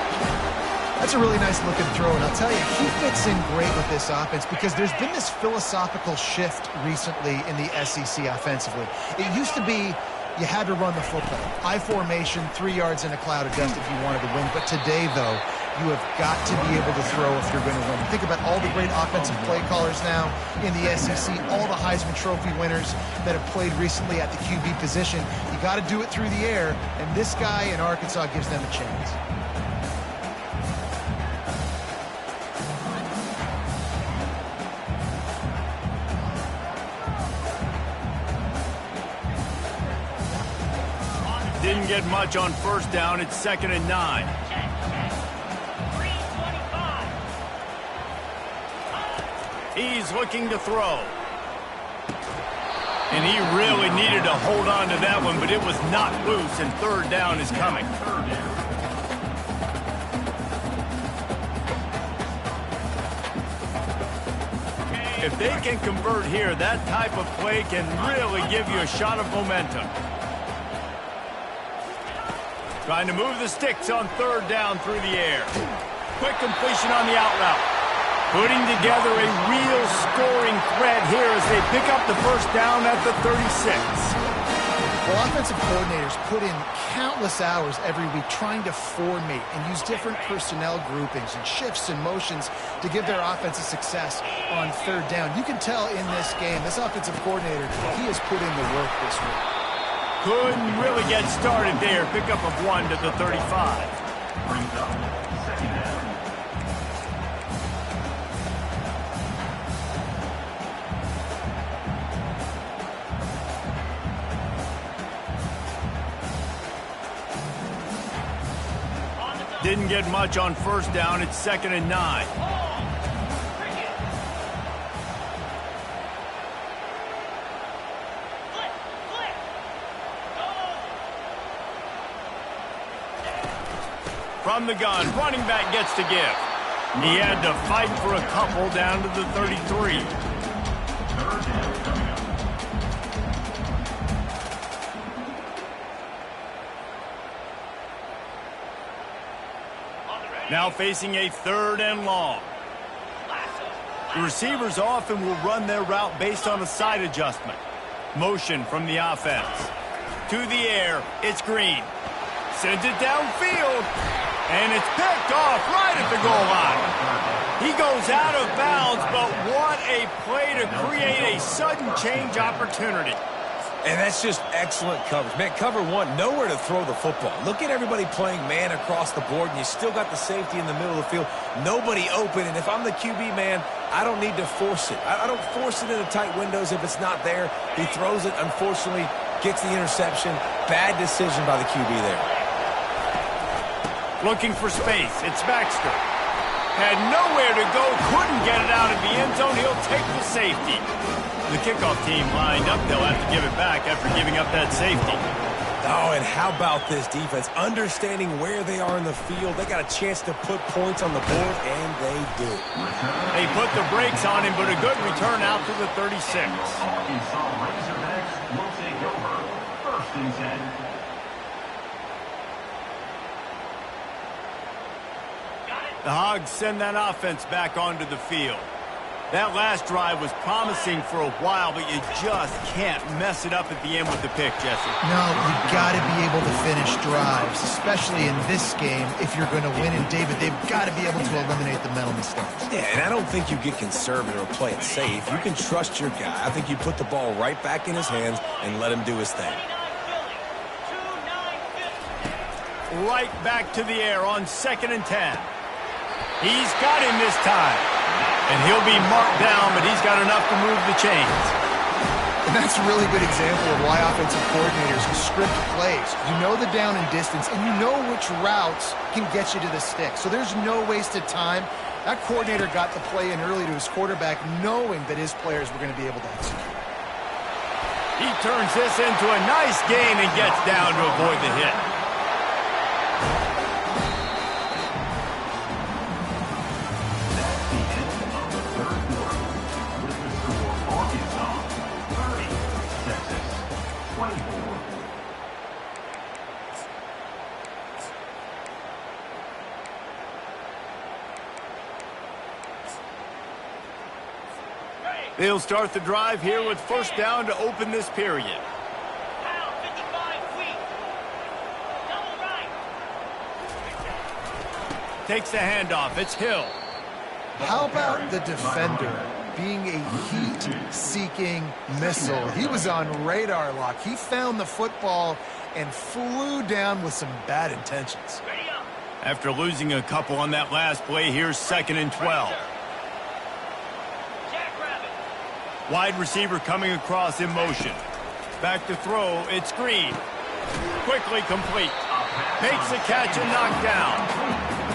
That's a really nice looking throw, and I'll tell you, he fits in great with this offense because there's been this philosophical shift recently in the SEC offensively. It used to be you had to run the football. I formation, 3 yards in a cloud of dust if you wanted to win. But today, though, you have got to be able to throw if you're going to win. Think about all the great offensive play callers now in the SEC, all the Heisman Trophy winners that have played recently at the QB position. You got to do it through the air, and this guy in Arkansas gives them a chance. Didn't get much on first down. It's 2nd and 9. He's looking to throw. And he really needed to hold on to that one, but it was not loose, and 3rd down is coming. If they can convert here, that type of play can really give you a shot of momentum. Trying to move the sticks on 3rd down through the air. Quick completion on the out route. Putting together a real scoring threat here as they pick up the first down at the 36. Well, offensive coordinators put in countless hours every week trying to formate and use different personnel groupings and shifts and motions to give their offense a success on 3rd down. You can tell in this game, this offensive coordinator, he has put in the work this week. Couldn't really get started there. Pickup of 1 to the 35. Brings up 2nd down. Didn't get much on first down. It's 2nd and 9. From the gun, running back gets to give. He had to fight for a couple down to the 33. 3rd down coming up. Now facing a 3rd and long. The receivers often will run their route based on a side adjustment. Motion from the offense. To the air, it's Green. Sends it downfield. And it's picked off right at the goal line. He goes out of bounds, but what a play to create a sudden change opportunity. And that's just excellent coverage. Man, cover 1, nowhere to throw the football. Look at everybody playing man across the board, and you still got the safety in the middle of the field. Nobody open, and if I'm the QB, man, I don't need to force it. I don't force it into tight windows if it's not there. He throws it, unfortunately, gets the interception. Bad decision by the QB there. Looking for space. It's Baxter. Had nowhere to go. Couldn't get it out of the end zone. He'll take the safety. The kickoff team lined up. They'll have to give it back after giving up that safety. Oh, and how about this defense? Understanding where they are in the field. They got a chance to put points on the board, and they do. They put the brakes on him, but a good return out to the 36. Arkansas Razorbacks will take over 1st and 10. The Hogs send that offense back onto the field. That last drive was promising for a while, but you just can't mess it up at the end with the pick, Jesse. No, you got to be able to finish drives, especially in this game if you're going to win. And, David, they've got to be able to eliminate the mental mistakes. Yeah, and I don't think you get conservative or play it safe. You can trust your guy. I think you put the ball right back in his hands and let him do his thing. Right back to the air on 2nd and 10. He's got him this time. And he'll be marked down, but he's got enough to move the chains. And that's a really good example of why offensive coordinators script plays. You know the down and distance, and you know which routes can get you to the stick. So there's no wasted time. That coordinator got the play in early to his quarterback, knowing that his players were going to be able to execute. He turns this into a nice gain and gets down to avoid the hit. They'll start the drive here with first down to open this period. Takes the handoff. It's Hill. How about the defender being a heat-seeking missile? He was on radar lock. He found the football and flew down with some bad intentions. After losing a couple on that last play, here's 2nd and 12. Wide receiver coming across in motion. Back to throw. It's Green. Quickly complete. Makes the catch and knocked down.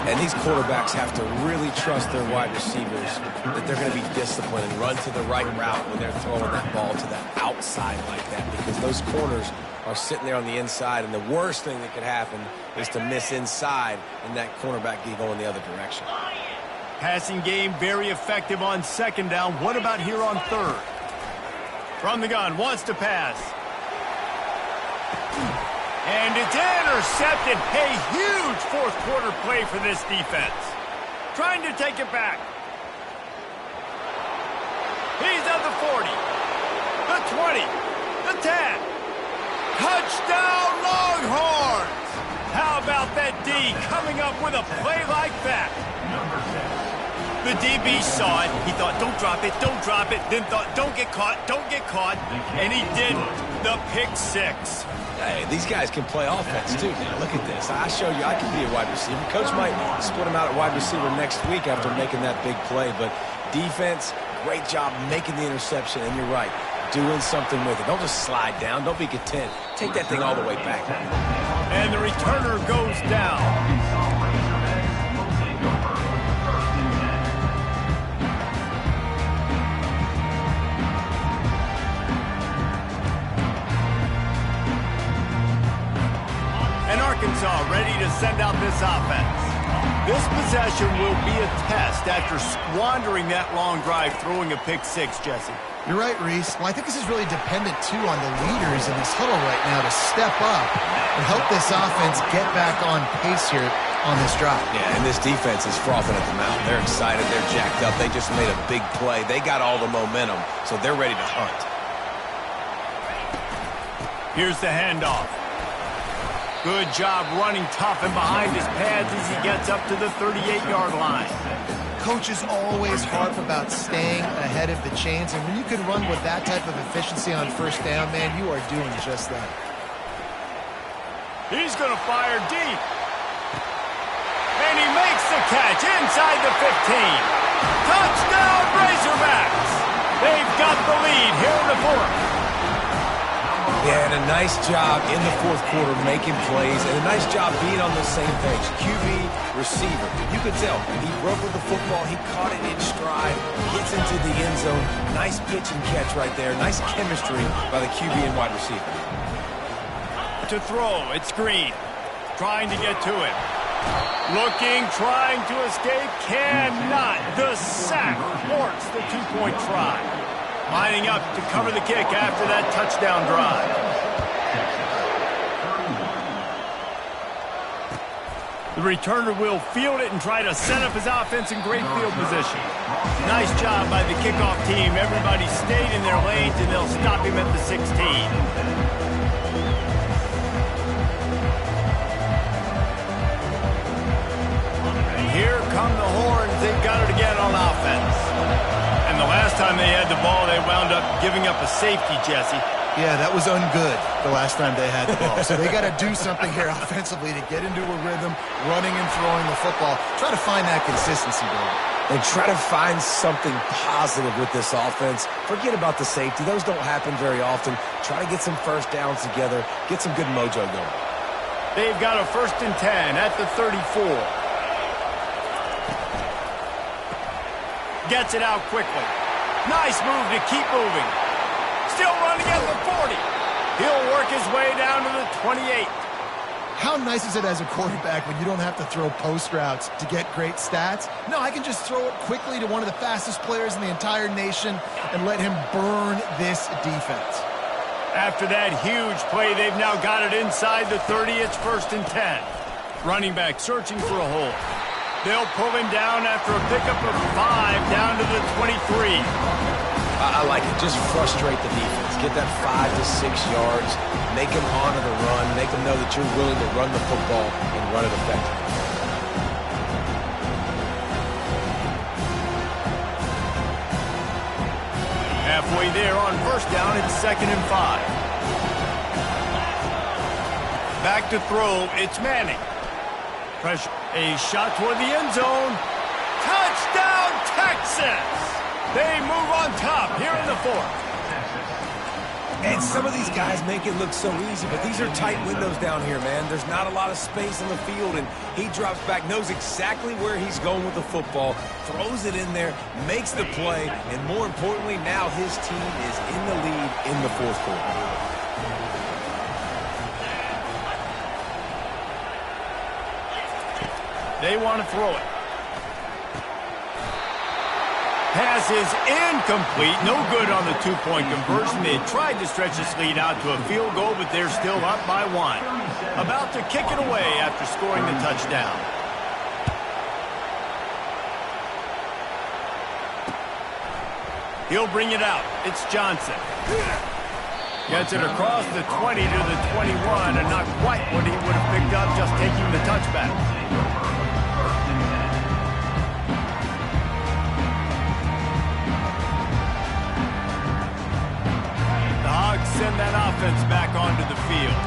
And these quarterbacks have to really trust their wide receivers that they're going to be disciplined and run to the right route when they're throwing that ball to the outside like that, because those corners are sitting there on the inside, and the worst thing that could happen is to miss inside and that cornerback be going the other direction. Passing game very effective on 2nd down. What about here on 3rd? From the gun, wants to pass. And it's intercepted. A huge fourth-quarter play for this defense. Trying to take it back. He's at the 40, the 20, the 10. Touchdown, Longhorns! How about that D coming up with a play like that? The DB saw it. He thought, don't drop it, don't drop it. Then thought, don't get caught, don't get caught. And he didn't. The pick 6. Hey, these guys can play offense, too. Now, look at this. I showed you I can be a wide receiver. Coach might split him out at wide receiver next week after making that big play. But defense, great job making the interception. And you're right, doing something with it. Don't just slide down. Don't be content. Take that thing all the way back. And the returner goes down. Arkansas ready to send out this offense. This possession will be a test after squandering that long drive, throwing a pick 6, Jesse. You're right, Reese. Well, I think this is really dependent, too, on the leaders in this huddle right now to step up and help this offense get back on pace here on this drive. Yeah, and this defense is frothing at the mouth. They're excited. They're jacked up. They just made a big play. They got all the momentum, so they're ready to hunt. Here's the handoff. Good job running tough and behind his pads as he gets up to the 38-yard line. Coaches always harp about staying ahead of the chains, and when you can run with that type of efficiency on first down, man, you are doing just that. He's going to fire deep. And he makes the catch inside the 15. Touchdown, Razorbacks! They've got the lead here in the 4th. Yeah, and a nice job in the 4th quarter making plays, and a nice job being on the same page. QB, receiver. You could tell he broke with the football. He caught it in stride, gets into the end zone. Nice pitch and catch right there. Nice chemistry by the QB and wide receiver. To throw, it's Green. Trying to get to it. Looking, trying to escape, cannot. The sack thwarts the 2-point try. Lining up to cover the kick after that touchdown drive. The returner will field it and try to set up his offense in great field position. Nice job by the kickoff team. Everybody stayed in their lanes, and they'll stop him at the 16. And here come the Horns. They've got it again on offense. And the last time they had the ball, they wound up giving up a safety, Jesse. Yeah, that was ungood the last time they had the ball. So they got to do something here offensively to get into a rhythm, running and throwing the football. Try to find that consistency, Bill. And try to find something positive with this offense. Forget about the safety. Those don't happen very often. Try to get some first downs together. Get some good mojo going. They've got a 1st and 10 at the 34. Gets it out quickly. Nice move to keep moving. Still running at the 40. He'll work his way down to the 28. How nice is it as a quarterback when you don't have to throw post routes to get great stats? No, I can just throw it quickly to one of the fastest players in the entire nation and let him burn this defense. After that huge play, they've now got it inside the 30. It's 1st and 10. Running back searching for a hole. They'll pull him down after a pickup of 5 down to the 23. I like it. Just frustrate the defense. Get that 5 to 6 yards. Make them honor the run. Make them know that you're willing to run the football and run it effectively. Halfway there on first down, it's 2nd and 5. Back to throw, it's Manning. Pressure, a shot toward the end zone. Touchdown, Texas! They move on top here in the 4th. And some of these guys make it look so easy, but these are tight windows down here, man. There's not a lot of space on the field, and he drops back, knows exactly where he's going with the football, throws it in there, makes the play, and more importantly, now his team is in the lead in the 4th quarter. They want to throw it. Pass is incomplete. No good on the 2-point conversion. They tried to stretch this lead out to a field goal, but they're still up by 1. About to kick it away after scoring the touchdown. He'll bring it out. It's Johnson. Gets it across the 20 to the 21, and not quite what he would have picked up just taking the touchback. Send that offense back onto the field.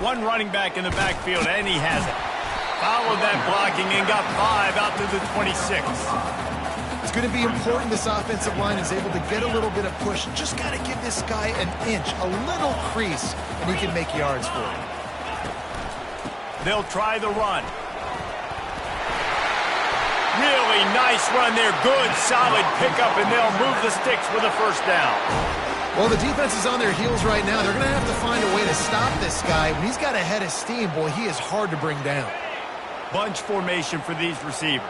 One running back in the backfield, and he has it. Followed that blocking and got 5 out to the 26. It's going to be important this offensive line is able to get a little bit of push. Just got to give this guy an inch, a little crease, and he can make yards for it. They'll try the run. Really nice run there. Good, solid pickup, and they'll move the sticks with a first down. Well, the defense is on their heels right now. They're going to have to find a way to stop this guy. When he's got a head of steam, boy, he is hard to bring down. Bunch formation for these receivers.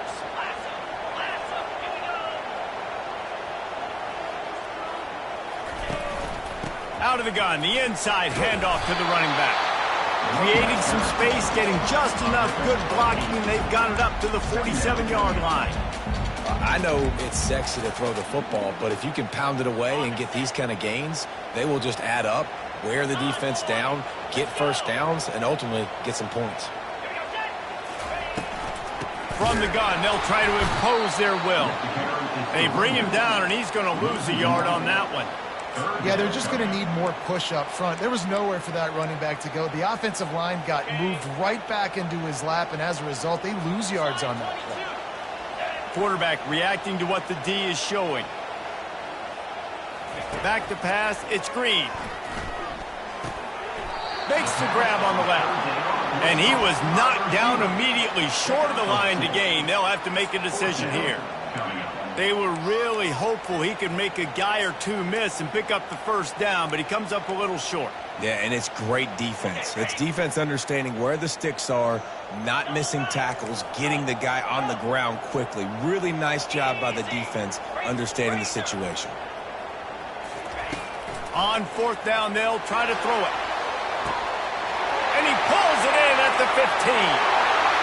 Out of the gun, the inside handoff to the running back. Creating some space, getting just enough good blocking, and they've got it up to the 47-yard line. I know it's sexy to throw the football, but if you can pound it away and get these kind of gains, they will just add up, wear the defense down, get first downs, and ultimately get some points. From the gun, they'll try to impose their will. They bring him down, and he's going to lose a yard on that one. Yeah, they're just going to need more push up front. There was nowhere for that running back to go. The offensive line got moved right back into his lap, and as a result, they lose yards on that play. Quarterback reacting to what the D is showing. Back to pass, it's Green. Makes the grab on the left. And he was knocked down immediately short of the line to gain. They'll have to make a decision here. They were really hopeful he could make a guy or two miss and pick up the first down, but he comes up a little short. Yeah, and it's great defense. It's defense understanding where the sticks are, not missing tackles, getting the guy on the ground quickly. Really nice job by the defense understanding the situation. On fourth down, they'll try to throw it. And he pulls it in at the 15.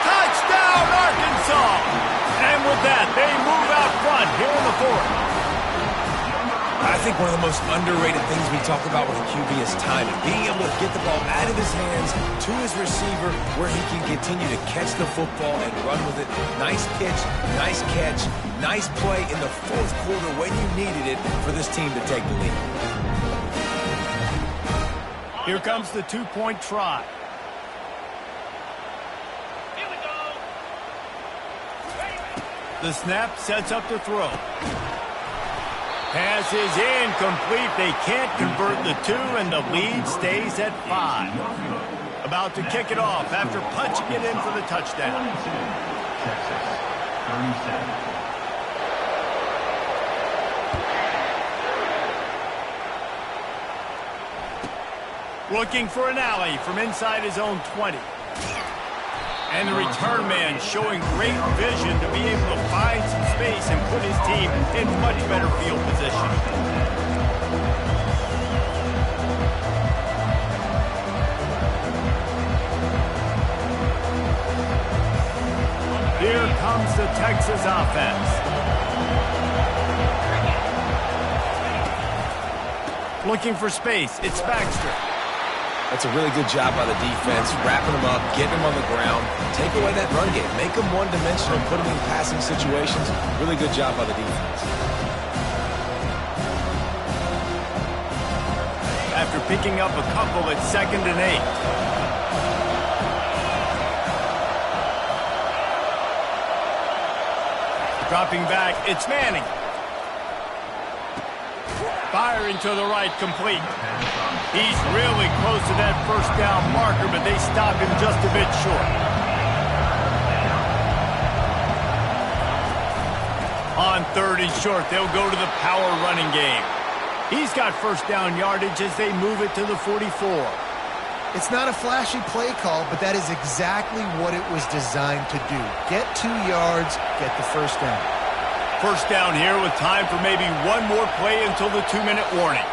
Touchdown, Arkansas! And with that, they move out front here in the 4th. I think one of the most underrated things we talk about with a QB is timing. Being able to get the ball out of his hands to his receiver where he can continue to catch the football and run with it. Nice pitch, nice catch, nice play in the 4th quarter when you needed it for this team to take the lead. Here comes the 2-point try. The snap sets up the throw. Pass is incomplete. They can't convert the 2, and the lead stays at 5. About to kick it off after punching it in for the touchdown. Looking for an alley from inside his own 20. And the return man showing great vision to be able to find some space and put his team in much better field position. Here comes the Texas offense. Looking for space. It's Baxter. That's a really good job by the defense, wrapping them up, getting them on the ground, take away that run game, make them one-dimensional, put them in passing situations. Really good job by the defense. After picking up a couple at 2nd and 8. Dropping back, it's Manning. Firing to the right, complete. He's really close to that first down marker, but they stop him just a bit short. On 3rd and short, they'll go to the power running game. He's got first down yardage as they move it to the 44. It's not a flashy play call, but that is exactly what it was designed to do. Get 2 yards, get the first down. First down here with time for maybe one more play until the 2-minute warning.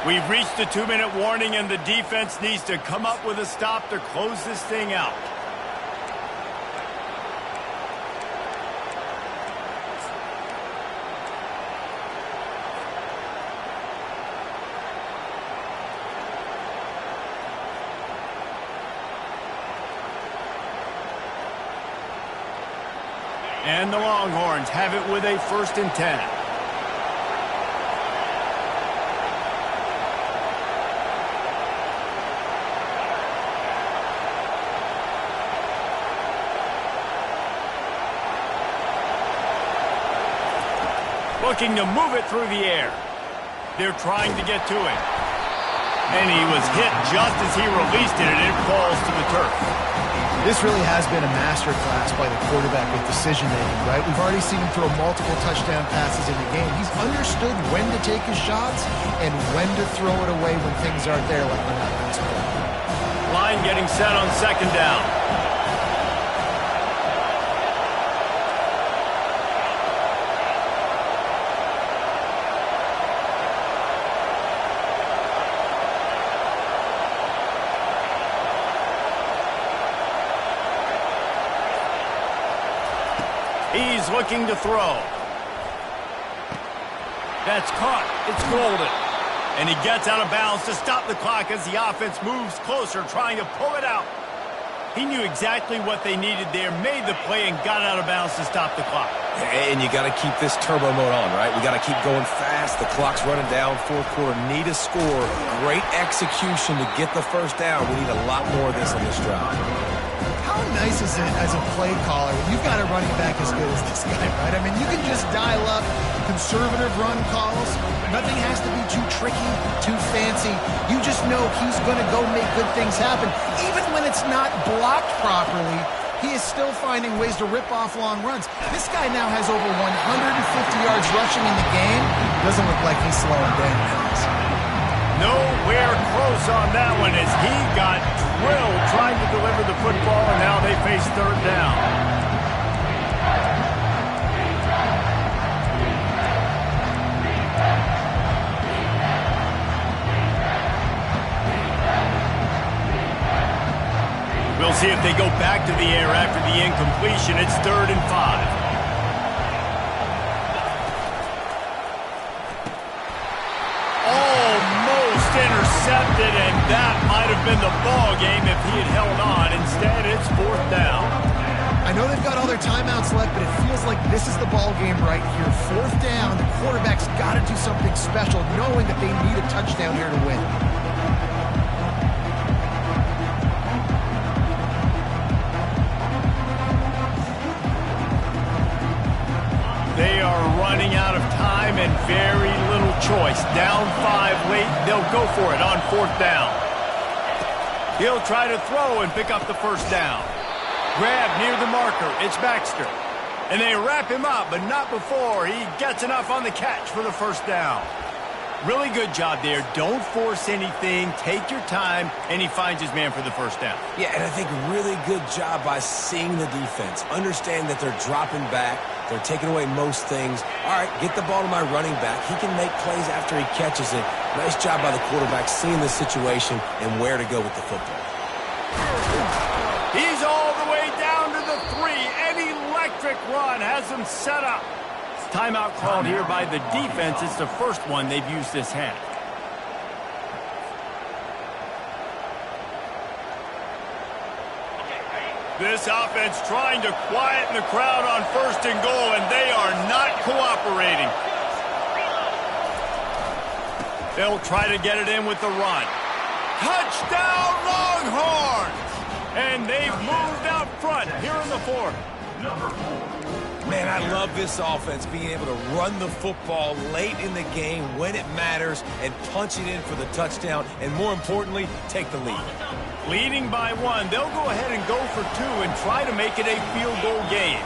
We've reached the 2-minute warning, and the defense needs to come up with a stop to close this thing out. And the Longhorns have it with a 1st and 10. Looking to move it through the air. They're trying to get to it. And he was hit just as he released it, and it falls to the turf. This really has been a masterclass by the quarterback with decision-making, right? We've already seen him throw multiple touchdown passes in the game. He's understood when to take his shots and when to throw it away when things aren't there, like on that last play. Line getting set on 2nd down. He's looking to throw. That's caught. It's golden. And he gets out of bounds to stop the clock as the offense moves closer, trying to pull it out. He knew exactly what they needed there, made the play, and got out of bounds to stop the clock. And you got to keep this turbo mode on, right? We got to keep going fast. The clock's running down. 4th quarter, need a score. Great execution to get the first down. We need a lot more of this on this drive. How nice is it as a play caller when you've got a running back as good as this guy, right? I mean, you can just dial up conservative run calls. Nothing has to be too tricky, too fancy. You just know he's going to go make good things happen. Even when it's not blocked properly, he is still finding ways to rip off long runs. This guy now has over 150 yards rushing in the game. Doesn't look like he's slowing down. Nowhere close on that one as he got drilled trying to deliver the football, and now they face 3rd down. We'll see if they go back to the air after the incompletion. It's 3rd and 5. Intercepted, and that might have been the ball game if he had held on. Instead, it's 4th down. I know they've got all their timeouts left, but it feels like this is the ball game right here. 4th down, the quarterback's got to do something special, knowing that they need a touchdown here to win. They are running out of time and very little choice. Down 5 late, they'll go for it on 4th down. He'll try to throw and pick up the first down. Grab near the marker, it's Baxter. And they wrap him up, but not before he gets enough on the catch for the first down. Really good job there. Don't force anything. Take your time, and he finds his man for the first down. Yeah, and I think really good job by seeing the defense. Understand that they're dropping back. They're taking away most things. All right, get the ball to my running back. He can make plays after he catches it. Nice job by the quarterback seeing the situation and where to go with the football. He's all the way down to the 3, and Perfect run, has them set up. Timeout called here by the defense. It's the first one they've used this half. This offense trying to quieten the crowd on 1st and goal, and they are not cooperating. They'll try to get it in with the run. Touchdown, Longhorns! And they've moved out front here in the 4th. Man, I love this offense, being able to run the football late in the game when it matters and punch it in for the touchdown, and more importantly, take the lead. Leading by 1, they'll go ahead and go for 2 and try to make it a field goal game.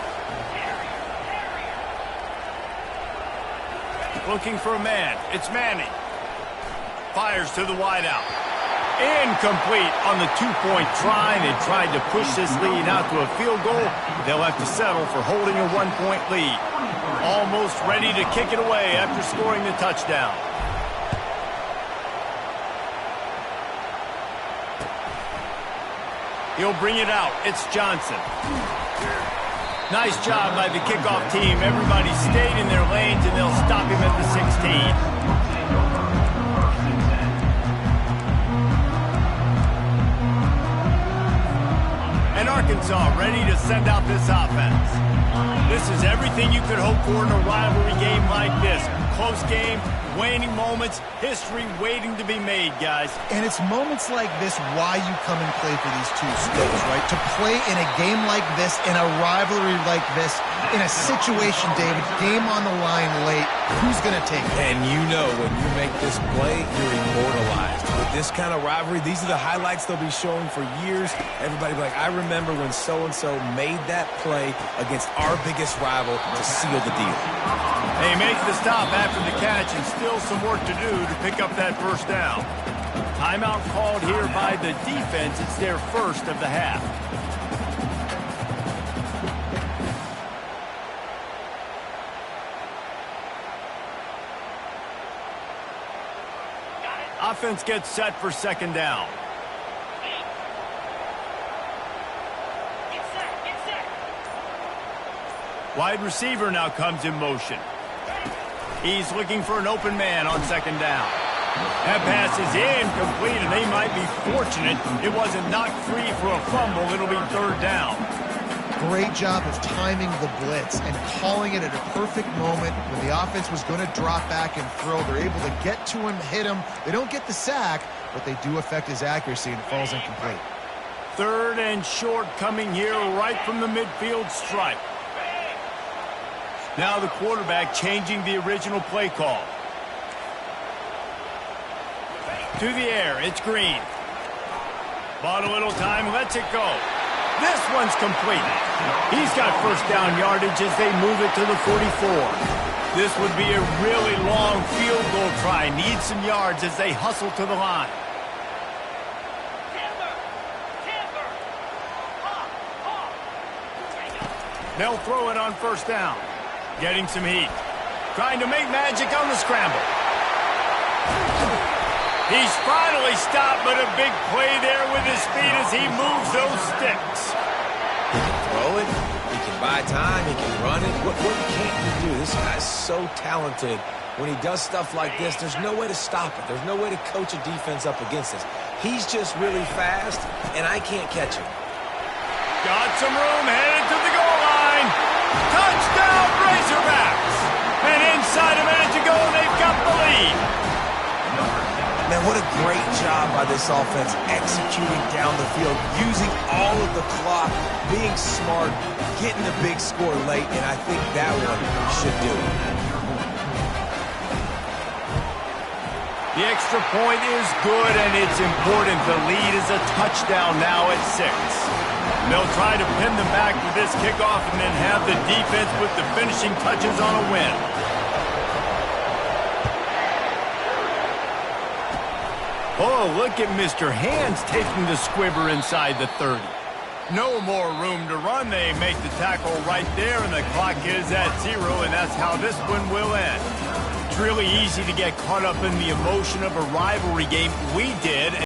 Looking for a man. It's Manning. Fires to the wideout. Incomplete on the 2-point try. They tried to push this lead out to a field goal. They'll have to settle for holding a 1-point lead. Almost ready to kick it away after scoring the touchdown. He'll bring it out. It's Johnson. Nice job by the kickoff team. Everybody stayed in their lanes, and they'll stop him at the 16. And Arkansas ready to send out this offense. This is everything you could hope for in a rivalry game like this. Close game, waning moments, history waiting to be made, guys. And it's moments like this why you come and play for these two schools, right? To play in a game like this, in a rivalry like this, in a situation, David, game on the line late, who's going to take it? And you know when you make this play, you're immortalized. With this kind of rivalry, these are the highlights they'll be showing for years. Everybody will be like, I remember when so-and-so made that play against our biggest rival to seal the deal. They make the stop after the catch, and still some work to do to pick up that first down. Timeout called here by the defense. It's their first of the half. Offense gets set for 2nd down. Wide receiver now comes in motion. He's looking for an open man on 2nd down. That pass is incomplete, and they might be fortunate it wasn't knocked free for a fumble. It'll be 3rd down. Great job of timing the blitz and calling it at a perfect moment when the offense was going to drop back and throw. They're able to get to him, hit him. They don't get the sack, but they do affect his accuracy, and it falls incomplete. 3rd and short coming here right from the midfield stripe. Now the quarterback changing the original play call. To the air, it's Green. Bought a little time, lets it go. This one's complete. He's got 1st down yardage as they move it to the 44. This would be a really long field goal try. Need some yards as they hustle to the line. They'll throw it on 1st down. Getting some heat. Trying to make magic on the scramble. He's finally stopped, but a big play there with his speed as he moves those sticks. He can throw it. He can buy time. He can run it. What can't he do? This guy's so talented. When he does stuff like this, there's no way to stop it. There's no way to coach a defense up against this. He's just really fast, and I can't catch him. Got some room, headed to the goal line. Touchdown, Razorbacks! And inside a minute to go, they've got the lead. Man, what a great job by this offense executing down the field, using all of the clock, being smart, getting the big score late, and I think that one should do it. The extra point is good, and it's important. The lead is a touchdown now at 6. They'll try to pin them back with this kickoff and then have the defense put the finishing touches on a win. Oh, look at Mr. Hands taking the squibber inside the 30. No more room to run. They make the tackle right there, and the clock is at 0, and that's how this one will end. It's really easy to get caught up in the emotion of a rivalry game. We did.